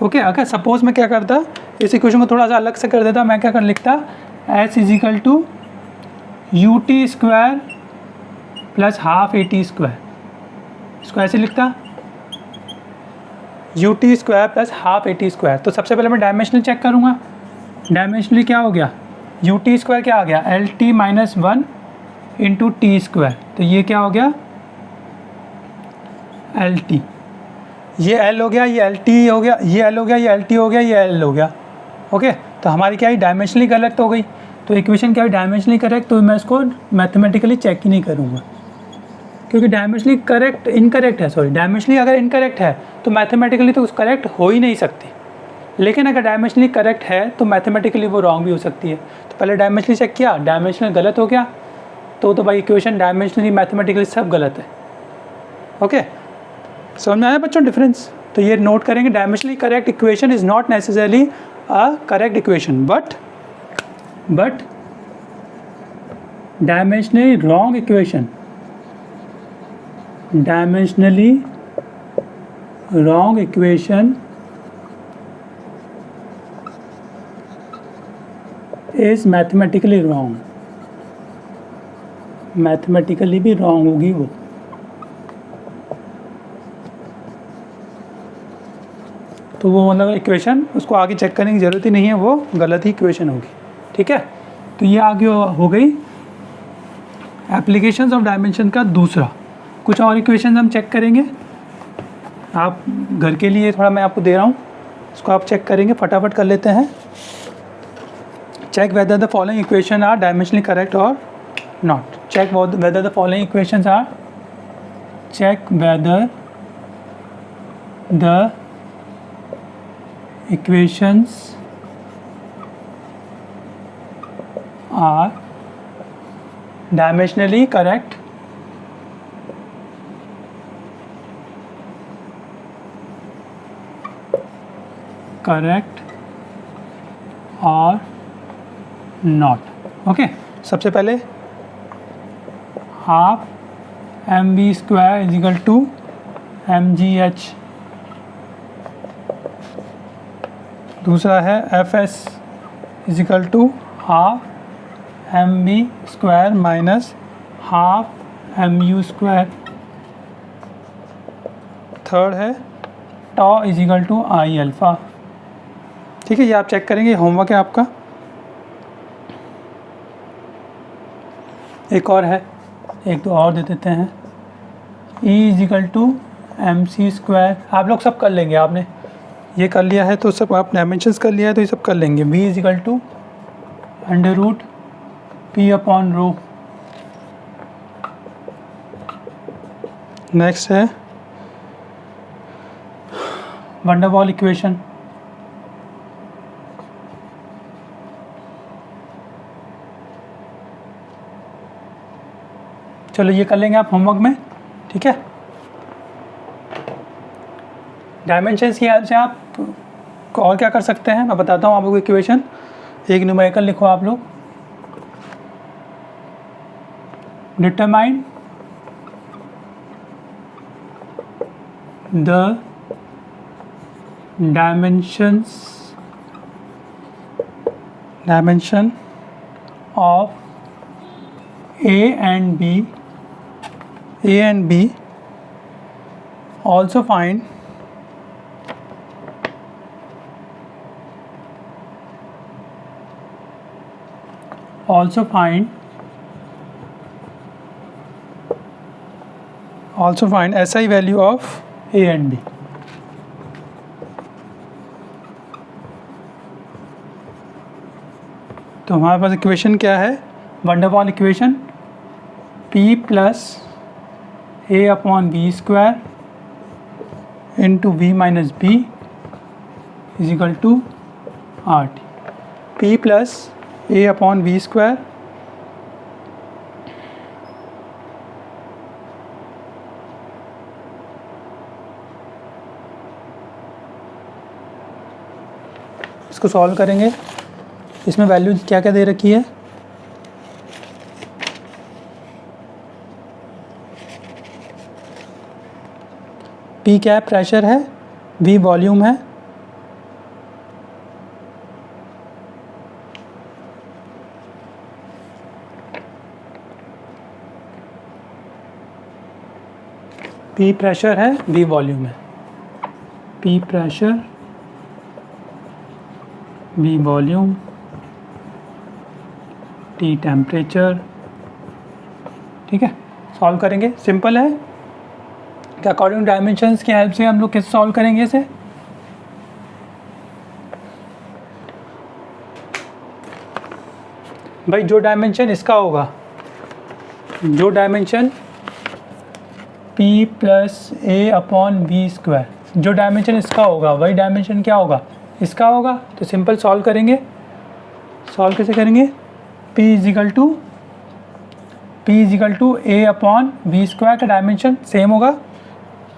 ओके, अगर सपोज मैं क्या करता, इस इक्वेशन को थोड़ा सा अलग से कर देता, मैं क्या कर लिखता, S is equal to u t square plus half a t square, इसको ऐसे लिखता, u t square plus half a t square. तो सबसे पहले मैं डायमेंशनल चेक करूँगा, डायमेंशनली क्या हो गया, यू टी स्क्वायर क्या आ गया, L T minus 1 into T square, तो ये क्या हो गया, एल टी, ये एल हो गया, ये एल टी हो गया, ये एल हो गया, ये एल टी हो गया, ये एल हो गया। ओके, तो हमारी क्या है, डायमेंशनली करेक्ट हो गई। तो इक्वेशन क्या है, डायमेंशनली करेक्ट, तो मैं इसको मैथमेटिकली चेक ही नहीं करूँगा, क्योंकि डायमेंशनली करेक्ट इनकरेक्ट है, सॉरी, डायमेंशनली अगर इनकरेक्ट है तो मैथमेटिकली तो करेक्ट हो ही नहीं सकती, लेकिन अगर डायमेंशनली करेक्ट है तो मैथमेटिकली वो रॉन्ग भी हो सकती है। तो पहले डायमेंशनली चेक किया, डायमेंशनल गलत हो गया, तो भाई इक्वेशन डायमेंशनली मैथमेटिकली सब गलत है। ओके, समझ में आया बच्चों डिफरेंस। तो ये नोट करेंगे, dimensionally correct equation is not necessarily a correct equation, but dimensionally wrong equation, dimensionally wrong equation is mathematically wrong, mathematically भी रॉन्ग होगी वो। तो वो मतलब इक्वेशन उसको आगे चेक करने की ज़रूरत ही नहीं है, वो गलत ही इक्वेशन होगी। ठीक है, तो ये आगे हो गई एप्लीकेशंस ऑफ डायमेंशन का दूसरा। कुछ और इक्वेशन हम चेक करेंगे, आप घर के लिए थोड़ा मैं आपको दे रहा हूँ, इसको आप चेक करेंगे, फटाफट कर लेते हैं। Check whether the following equation are dimensionally correct और not. Check whether the following equations are, check whether the equations are dimensionally correct or not। Okay, सबसे पहले half mv² is equal to mgh, दूसरा है fs is equal to half mv² minus half mu²। Third है tau is equal to I alpha. ठीक है, ये आप check करेंगे, होमवर्क है आपका। एक और है, एक दो और दे देते हैं। E is equal to mc², आप लोग सब कर लेंगे, आपने ये कर लिया है तो सब, आप डायमेंशंस कर लिया है तो ये सब कर लेंगे। v is equal to √p/ρ। Next है वंडरवॉल इक्वेशन। चलो ये कर लेंगे आप होमवर्क में। ठीक है, डायमेंशंस की हेल्प से आप और क्या कर सकते हैं, मैं बताता हूँ आपको इक्वेशन। एक न्यूमेरिकल लिखो आप लोग, determine the dimension of A and B, also find SI value of A and B। तो हमारे पास इक्वेशन क्या है, van der Waals equation, P plus A/B² into V minus B is equal to RT। P plus A/B², इसको solve करेंगे। इसमें value क्या क्या दे रखी है, P क्या है, प्रेशर है, V वॉल्यूम है, P प्रेशर है, V वॉल्यूम है। P pressure, V volume, T temperature. ठीक है, सॉल्व करेंगे, सिंपल है। क्या अकॉर्डिंग डायमेंशंस की हेल्प से हम लोग कैसे सॉल्व करेंगे इसे, भाई जो डायमेंशन इसका होगा, जो डायमेंशन P प्लस A/B², जो डायमेंशन इसका होगा वही डायमेंशन क्या होगा, इसका होगा। तो सिंपल सॉल्व करेंगे। सॉल्व कैसे करेंगे, P is equal to A/B² का डायमेंशन सेम होगा।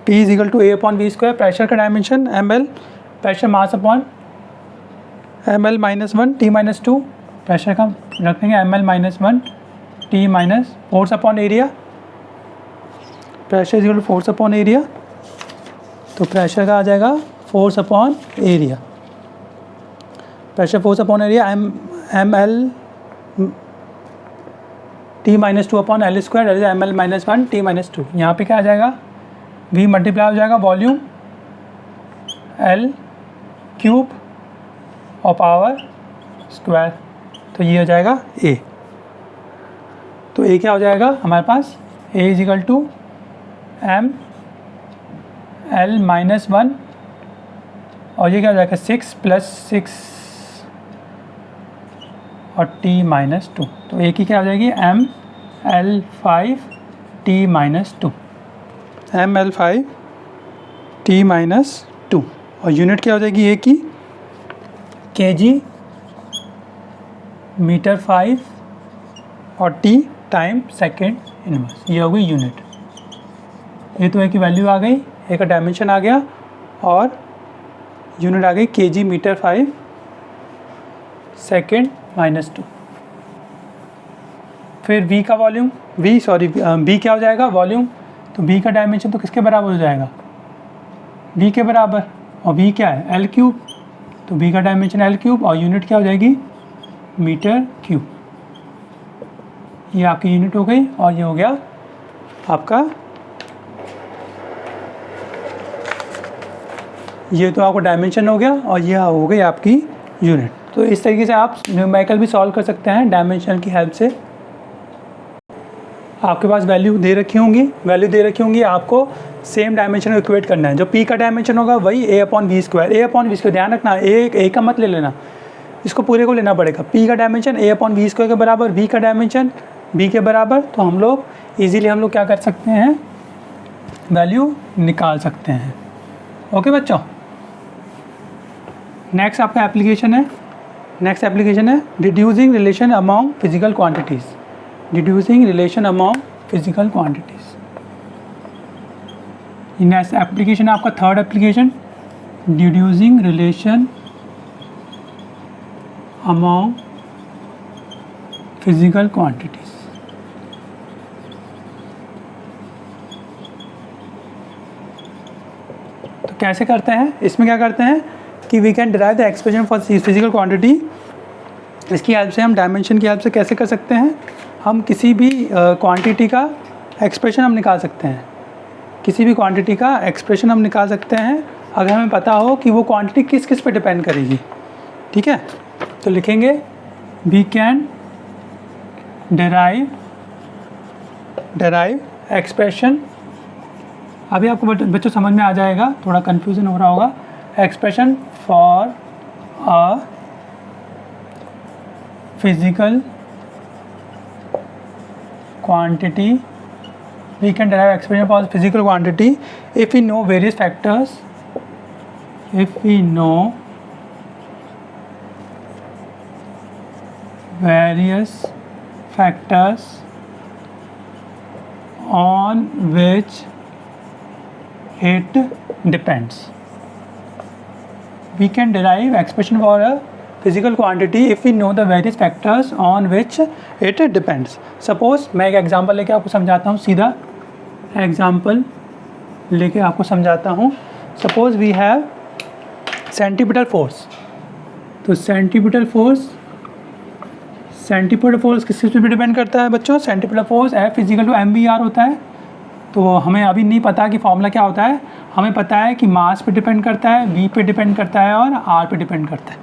P is equal to A/B², pressure का dimension ml, pressure mass upon ml minus 1 T minus 2, pressure का रख देंगे ml minus 1 T minus, force upon area, pressure is equal to force upon area. तो pressure का आ जाएगा force upon area, pressure force upon area ml T minus 2 upon L square, that is ml minus 1 T minus 2। यहाँ पे क्या आ जाएगा, V multiply हो जाएगा वॉल्यूम L क्यूब और पावर स्क्वायर, तो ये हो जाएगा a। तो a क्या हो जाएगा हमारे पास, a is equal to m l minus 1 और ये क्या हो जाएगा 6 प्लस 6 और t माइनस 2। तो a की क्या हो जाएगी m l 5 t minus 2, m l 5 t minus 2 और यूनिट क्या हो जाएगी a की kg मीटर 5 और t टाइम सेकेंड इनवर्स, ये हो गई यूनिट। ये तो a की वैल्यू आ गई, a का डायमेंशन आ गया और यूनिट आ गई kg मीटर 5 सेकेंड माइनस 2। फिर v का वॉल्यूम, b क्या हो जाएगा वॉल्यूम, तो b का डायमेंशन तो किसके बराबर हो जाएगा, v के बराबर, और v क्या है l क्यूब, तो b का डायमेंशन l क्यूब और यूनिट क्या हो जाएगी मीटर क्यूब। ये आपकी यूनिट हो गई और ये हो गया आपका, ये तो आपका डायमेंशन हो गया और ये हो गई आपकी यूनिट। तो इस तरीके से आप न्यूमेरिकल भी सॉल्व कर सकते हैं डायमेंशन की हेल्प से। आपके पास वैल्यू दे रखी होंगी, आपको सेम डायमेंशन को इक्वेट करना है। जो p का डायमेंशन होगा वही a अपॉन वी स्क्वायर, ध्यान रखना a का मत ले लेना, इसको पूरे को लेना पड़ेगा। p का dimension a upon v square के बराबर, v का डायमेंशन b के बराबर, तो हम लोग इजीली क्या कर सकते हैं वैल्यू निकाल सकते हैं। ओके बच्चों, नेक्स्ट आपका एप्लीकेशन है deducing relation among physical quantities. Next application आपका third application, deducing relation among physical quantities. तो कैसे करते हैं, इसमें क्या करते हैं कि we can derive the expression for physical quantity. इसकी हेल्प से हम डायमेंशन की हेल्प से कैसे कर सकते हैं, हम किसी भी क्वांटिटी का एक्सप्रेशन हम निकाल सकते हैं। अगर हमें पता हो कि वो क्वांटिटी किस किस पे डिपेंड करेगी। ठीक है, तो लिखेंगे वी कैन डिराइव एक्सप्रेशन। अभी आपको बच्चों समझ में आ जाएगा, थोड़ा कन्फ्यूज़न हो रहा होगा। Expression for a physical quantity, we can derive expression for physical quantity if we know various factors, on which it depends. We can derive expression for a physical quantity if we know the various factors on which it depends. Suppose मैं एक example लेके आपको समझाता हूँ, सीधा example लेके आपको समझाता हूँ। Suppose we have centripetal force. तो सेंटीपिटल फोर्स किस पे डिपेंड करता है बच्चों, centripetal force F is equal to mvr होता है। तो हमें अभी नहीं पता कि फॉर्मूला क्या होता है, हमें पता है कि मास पे डिपेंड करता है, v पे डिपेंड करता है और r पे डिपेंड करता है,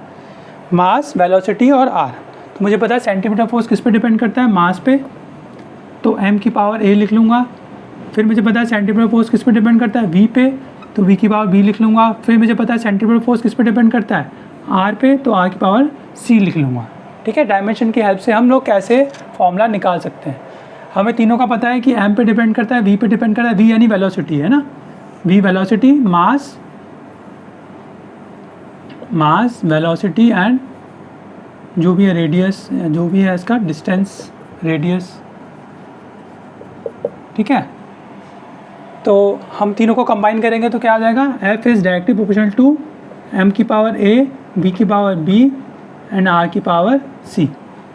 मास, वेलोसिटी और r। तो मुझे पता है सेंटीमीटर फोर्स किस पे डिपेंड करता है, मास पे, तो m की पावर a लिख लूँगा। फिर मुझे पता है सेंटीमीटर फोर्स किस पे डिपेंड करता है, v पे, तो v की पावर b लिख लूँगा। फिर मुझे पता है सेंटीमीटर फोर्स किस पे डिपेंड करता है, r पे, तो r की पावर c लिख लूँगा। ठीक है, डायमेंशन की हेल्प से हम लोग कैसे फॉर्मूला निकाल सकते हैं। हमें तीनों का पता है कि m पे डिपेंड करता है, v पे डिपेंड करता है, v यानी वेलोसिटी है ना, v velocity, mass velocity and जो भी है रेडियस, जो भी है इसका डिस्टेंस, रेडियस। ठीक है, तो हम तीनों को कंबाइन करेंगे तो क्या आ जाएगा, F is directly proportional to m की पावर a, v की पावर b एंड r की power c।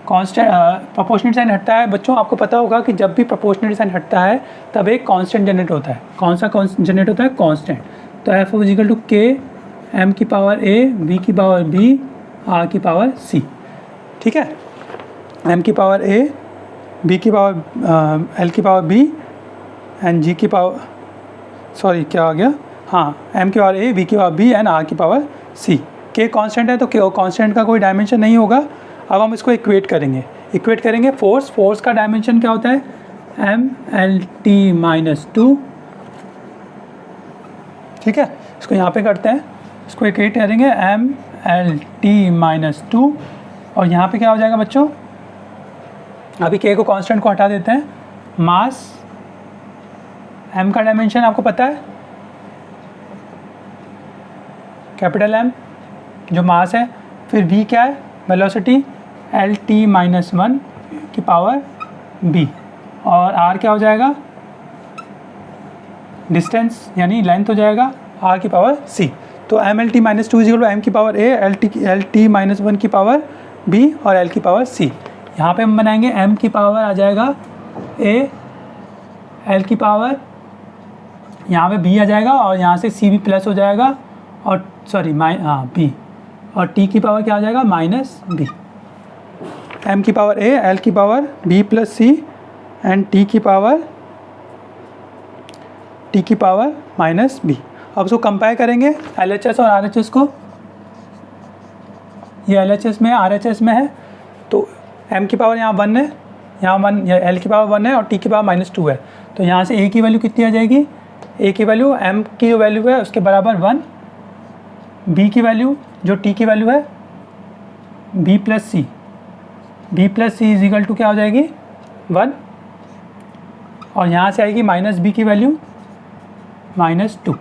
Constant proportional sign हटता है बच्चों, आपको पता होगा कि जब भी प्रोपोर्शनल साइन हटता है तब एक कांस्टेंट जनरेट होता है। कौन सा जनरेट होता है, कांस्टेंट। तो F is equal to k, m की पावर a, v की पावर b, r की पावर c। ठीक है, m की पावर a, b की पावर l की पावर b एंड g की पावर, सॉरी क्या आ गया, हाँ, m की पावर a, v की पावर b एंड r की पावर c। के कांस्टेंट है तो के कांस्टेंट का कोई डायमेंशन नहीं होगा। अब हम इसको इक्वेट करेंगे फोर्स का डायमेंशन क्या होता है MLT-2, ठीक है। इसको यहाँ पे करते हैं, इसको इक्वेट करेंगे MLT-2 और यहाँ पे क्या हो जाएगा बच्चों, अभी के को कांस्टेंट को हटा देते हैं, मास m का डायमेंशन आपको पता है कैपिटल M जो मास है, फिर v क्या है वेलोसिटी LT-1 की पावर b और r क्या हो जाएगा डिस्टेंस यानी लेंथ हो जाएगा r की पावर c। तो MLT-2 इक्वल टू m की पावर a LT-1 की पावर b और l की पावर c। यहाँ पे हम बनाएंगे m की पावर आ जाएगा a, l की पावर यहाँ पे b आ जाएगा और यहाँ से c भी प्लस हो जाएगा और सॉरी b और t की पावर क्या आ जाएगा -b। m की पावर a, l की power b plus c and t की पावर -b। अब इसको कंपेयर करेंगे LHS और RHS को, ये LHS में RHS में है तो m की पावर यहाँ 1 है, यहाँ 1 l की पावर 1 है और t की पावर -2 है। तो यहाँ से a की वैल्यू कितनी आ जाएगी, a की वैल्यू m की जो वैल्यू है उसके बराबर 1, b की वैल्यू जो t की वैल्यू है b plus c is equal to क्या हो जाएगी 1 और यहाँ से आएगी -b की वैल्यू -2,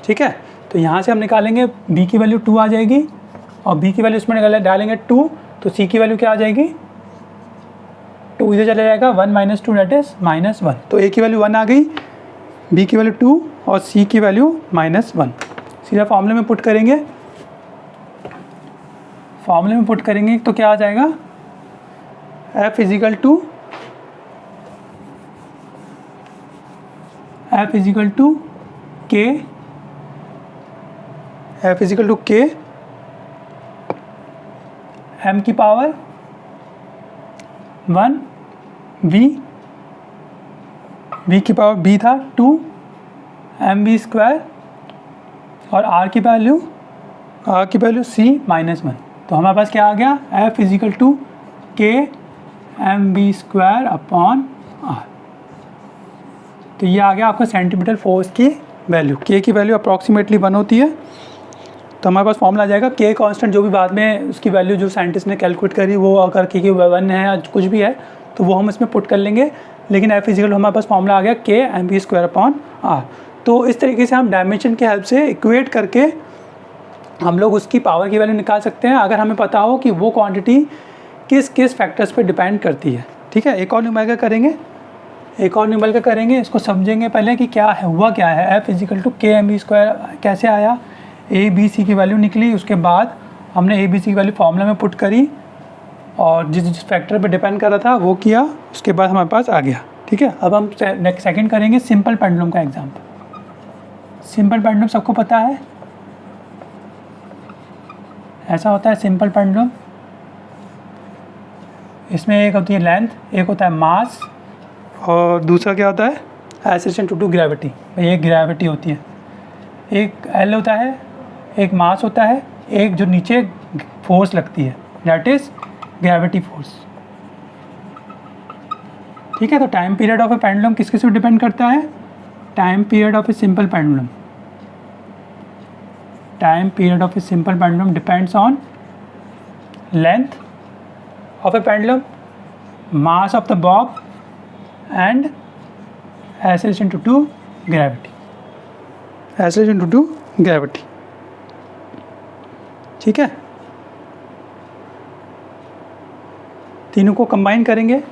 ठीक है। तो यहाँ से हम निकालेंगे b की वैल्यू 2 आ जाएगी और b की वैल्यू इसमें डालेंगे 2 तो c की वैल्यू क्या आ जाएगी 2 इधर चला जाएगा 1 - 2 दैट इज -1। तो a की वैल्यू 1 आ गई, b की वैल्यू 2 और c की वैल्यू -1। सीधा फॉर्मूले में पुट करेंगे तो क्या आ जाएगा F is equal to K m की पावर 1 v की पावर b था 2 mv स्क्वायर और r की वैल्यू c -1। तो हमारे पास क्या आ गया F is equal to K mv square upon r। तो ये आ गया आपका सेंटीमीटर फोर्स की वैल्यू। K की वैल्यू अप्रॉक्सीमेटली 1 होती है तो हमारे पास फॉर्मूला आ जाएगा K कांस्टेंट जो भी बाद में उसकी वैल्यू जो साइंटिस्ट ने कैलकुलेट करी वो अगर K की 1 है या कुछ भी है तो वो हम इसमें पुट कर लेंगे, लेकिन F इजिकल हमारे पास फॉर्मूला आ गया K mv square upon r। तो इस तरीके से हम डायमेंशन के हेल्प से इक्वेट करके हम लोग उसकी पावर की वैल्यू निकाल सकते हैं अगर हमें पता हो कि वो क्वांटिटी किस किस फैक्टर्स पे डिपेंड करती है, ठीक है। एक और न्यूमेरिकल करेंगे, इसको समझेंगे पहले कि क्या है, हुआ क्या है। F is equal to K mv square कैसे आया, A B C की वैल्यू निकली, उसके बाद हमने A B C की वैल्यू फार्मूला में पुट करी और जिस फैक्टर पे डिपेंड कर रहा था वो किया, उसके बाद हमारे पास आ गया, ठीक है। अब हम सेकंड करेंगे सिंपल पेंडुलम का एग्जाम्पल। सिंपल पेंडुलम सबको पता है, ऐसा होता है सिंपल पेंडुलम। इसमें एक होती है लेंथ, एक होता है मास और दूसरा क्या होता है एक्सेलरेशन टू ग्रेविटी। एक ग्रेविटी होती है, एक L होता है, एक मास होता है, एक जो नीचे फोर्स लगती है दैट इज ग्रेविटी फोर्स, ठीक है। तो time period of A pendulum किस किस पे डिपेंड करता है, time period of a simple pendulum depends on length of a pendulum, mass of the bob and acceleration due to gravity, ठीक है। तीनों को कंबाइन करेंगे,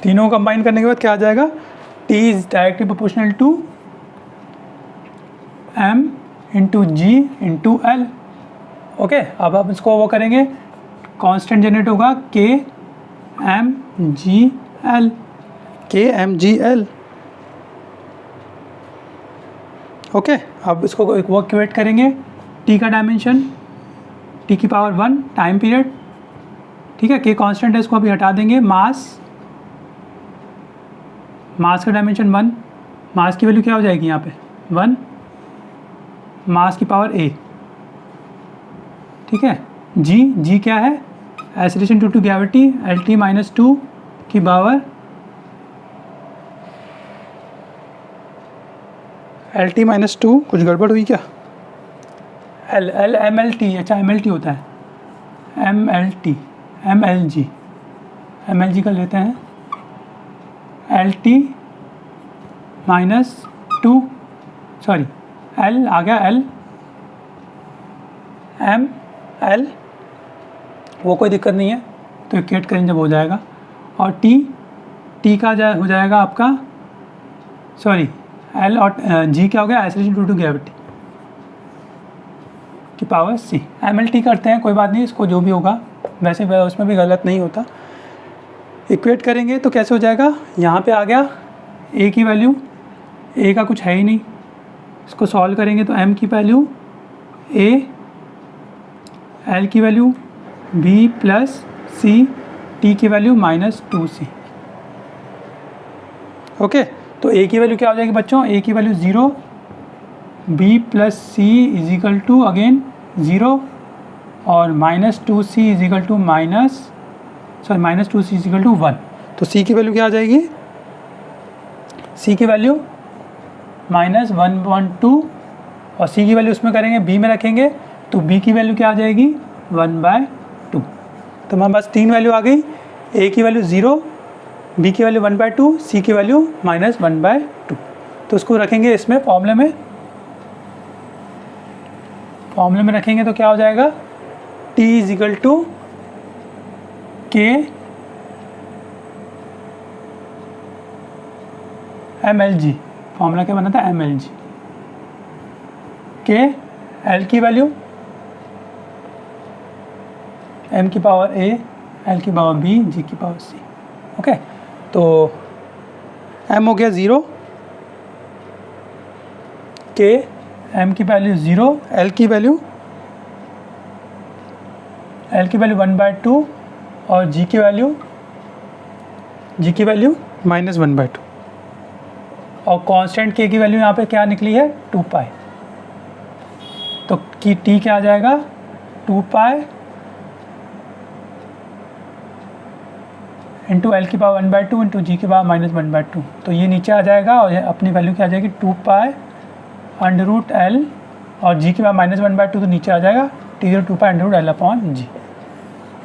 तीनों को कंबाइन करने के बाद क्या आ जाएगा, T is directly proportional to M into G into L। Okay, अब आप इसको वो करेंगे, कांस्टेंट जनरेट होगा KMGL। ओके, अब इसको वो इक्वेट करेंगे, T का डायमेंशन T की पावर 1 टाइम पीरियड, ठीक है। K कांस्टेंट है, इसको अभी हटा देंगे। मास का डायमेंशन 1, मास की वैल्यू क्या हो जाएगी यहाँ पे 1, मास की पावर a, ठीक है। g क्या है, acceleration due to gravity, LT minus 2 की पावर LT माइनस 2, कुछ गड़बड़ हुई क्या, L MLT, अच्छा MLT होता है, MLT MLG कर लेते हैं, LT माइनस 2, सॉरी L आ गया, L M L, वो कोई दिक्कत नहीं है, तो इक्वेट करेंगे जब हो जाएगा। और T का हो जाएगा आपका, सॉरी L और G क्या हो गया, एक्सीलरेशन ड्यू टू ग्रेविटी की पावर C। MLT करते हैं, कोई बात नहीं, इसको जो भी होगा वैसे उसमें भी गलत नहीं होता। इक्वेट करेंगे तो कैसे हो जाएगा, यहाँ पे आ गया A की वैल्यू, A का कुछ है ही नहीं, इसको सॉल्व करेंगे तो M की वैल्यू A, L की value B plus C, T की वैल्यू माइनस 2C। ओके, तो A की वैल्यू क्या हो जाएगी बच्चों, A की value 0, B plus C is equal to again 0, और minus 2C is equal to minus 2C is equal to 1। तो C की वैल्यू क्या आ जाएगी, C की वैल्यू माइनस 1/2, और C की वैल्यू उसमें करेंगे B में रखेंगे, तो B की वैल्यू क्या आ जाएगी 1/2। तो हमारे पास 3 वैल्यू आ गई, A की वैल्यू 0, B की वैल्यू 1/2, C की वैल्यू माइनस 1/2। तो उसको रखेंगे इसमें फॉर्मूले में रखेंगे तो क्या हो जाएगा, T is equal to K MLG, formula क्या बना था MLG, K L की वैल्यू M की पावर A, L की पावर B, G की पावर C। ओके, तो M हो गया 0, K M की वैल्यू 0, L की वैल्यू 1/2, और G की वैल्यू माइनस 1/2, और कांस्टेंट K की वैल्यू यहाँ पे क्या निकली है 2 पाई। तो की T क्या आ जाएगा 2 पाई इंटू L की पावर 1/2 इंटू G की पावर माइनस 1/2। तो ये नीचे आ जाएगा, और अपनी वैल्यू क्या आ जाएगी 2 पाई √L, और G की पावर माइनस 1/2 तो नीचे आ जाएगा T0 2 पाई √L/G।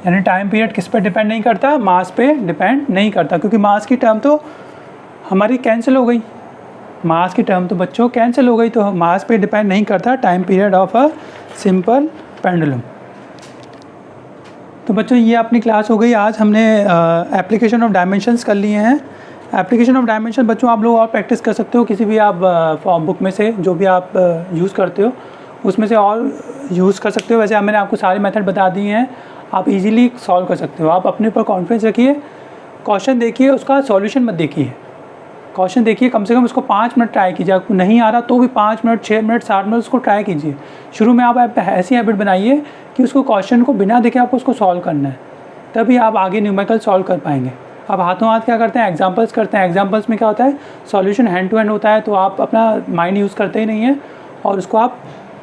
यानी टाइम पीरियड किस पे डिपेंड नहीं करता, मास पे डिपेंड नहीं करता, क्योंकि मास की टर्म तो हमारी कैंसिल हो गई, मास की टर्म तो बच्चों कैंसिल हो गई, तो मास पे डिपेंड नहीं करता time period of a simple pendulum. तो बच्चों ये अपनी क्लास हो गई। आज हमने एप्लीकेशन ऑफ डायमेंशंस कर लिए हैं। एप्लीकेशन ऑफ डायमेंशन बच्चों आप लोग और प्रैक्टिस कर सकते हो, किसी भी आप फॉर्म बुक में से जो भी आप यूज़ करते हो उसमें से और यूज़ कर सकते हो। वैसे मैंने आपको सारे मेथड बता दिए हैं, आप इजीली सॉल्व कर सकते हो। आप अपने ऊपर कॉन्फिडेंस रखिए, क्वेश्चन देखिए, उसका सॉल्यूशन मत देखिए, क्वेश्चन देखिए, कम से कम उसको 5 मिनट ट्राई कीजिए। आपको नहीं आ रहा तो भी 5 मिनट 6 मिनट 7 मिनट उसको ट्राई कीजिए। शुरू में आप ऐसी हैबिट बनाइए कि उसको क्वेश्चन को बिना देखे आपको उसको सॉल्व करना है, तभी आप आगे न्यूमेरिकल सॉल्व कर पाएंगे। आप हाथों हाथ क्या करते हैं, एग्जांपल्स करते हैं। एग्जांपल्स में क्या होता है, सॉल्यूशन हैंड टू हैंड होता है, तो आप अपना माइंड यूज़ करते ही नहीं है और उसको आप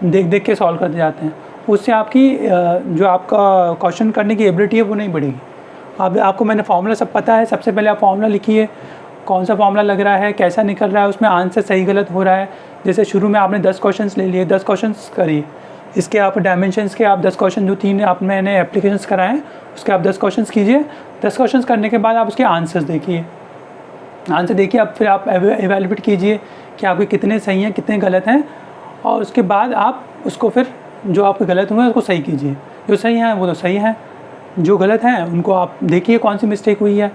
देख देख के सॉल्व करते जाते हैं। उससे आपकी जो आपका क्वेश्चन करने की एबिलिटी है वो नहीं बढ़ेगी। आपको मैंने फार्मूला सब पता है, सबसे पहले आप फार्मूला लिखिए, कौन सा फार्मूला लग रहा है, कैसा निकल रहा है, उसमें आंसर सही गलत हो रहा है। जैसे शुरू में आपने 10 क्वेश्चंस ले लिए, 10 क्वेश्चंस करिए, इसके आप डायमेंशंस के आप 10 क्वेश्चन, जो 3 आप मैंने एप्लीकेशंस कराए हैं उसके आप 10 क्वेश्चंस कीजिए। 10 क्वेश्चंस करने के बाद आप उसके आंसर्स देखिए, आंसर देखिए, अब फिर आप एवेलुएट कीजिए कि आपके कितने सही हैं कितने गलत हैं, और उसके बाद आप उसको फिर जो आपके गलत हुए हैं उसको सही कीजिए। जो सही हैं वो तो सही हैं, जो गलत हैं उनको आप देखिए कौन सी मिस्टेक हुई है,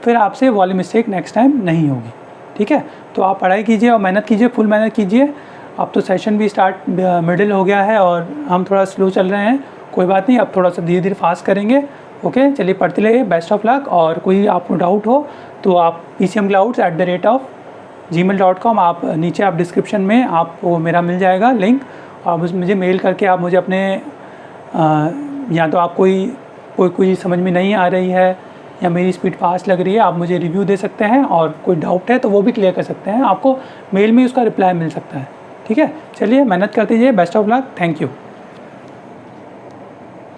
फिर आपसे वाली मिस्टेक नेक्स्ट टाइम नहीं होगी। ठीक है, तो आप पढ़ाई कीजिए और मेहनत कीजिए, फुल मेहनत कीजिए। अब तो सेशन भी स्टार्ट मिडिल हो गया है और हम थोड़ा स्लो चल रहे हैं, कोई बात नहीं, अब थोड़ा सा धीरे धीरे फास्ट करेंगे। ओके, चलिए पढ़ते रहिए, बेस्ट ऑफ लक। और कोई आपको डाउट हो तो आप pcmclouds@gmail.com, आप नीचे आप डिस्क्रिप्शन में आपको मेरा मिल जाएगा लिंक, और मुझे मेल करके आप मुझे अपने या तो आप कोई समझ में नहीं आ रही है या मेरी स्पीड फास्ट लग रही है, आप मुझे रिव्यू दे सकते हैं, और कोई डाउट है तो वो भी क्लियर कर सकते हैं, आपको मेल में उसका रिप्लाई मिल सकता है। ठीक है, चलिए मेहनत करते जाइए, best of luck, thank you.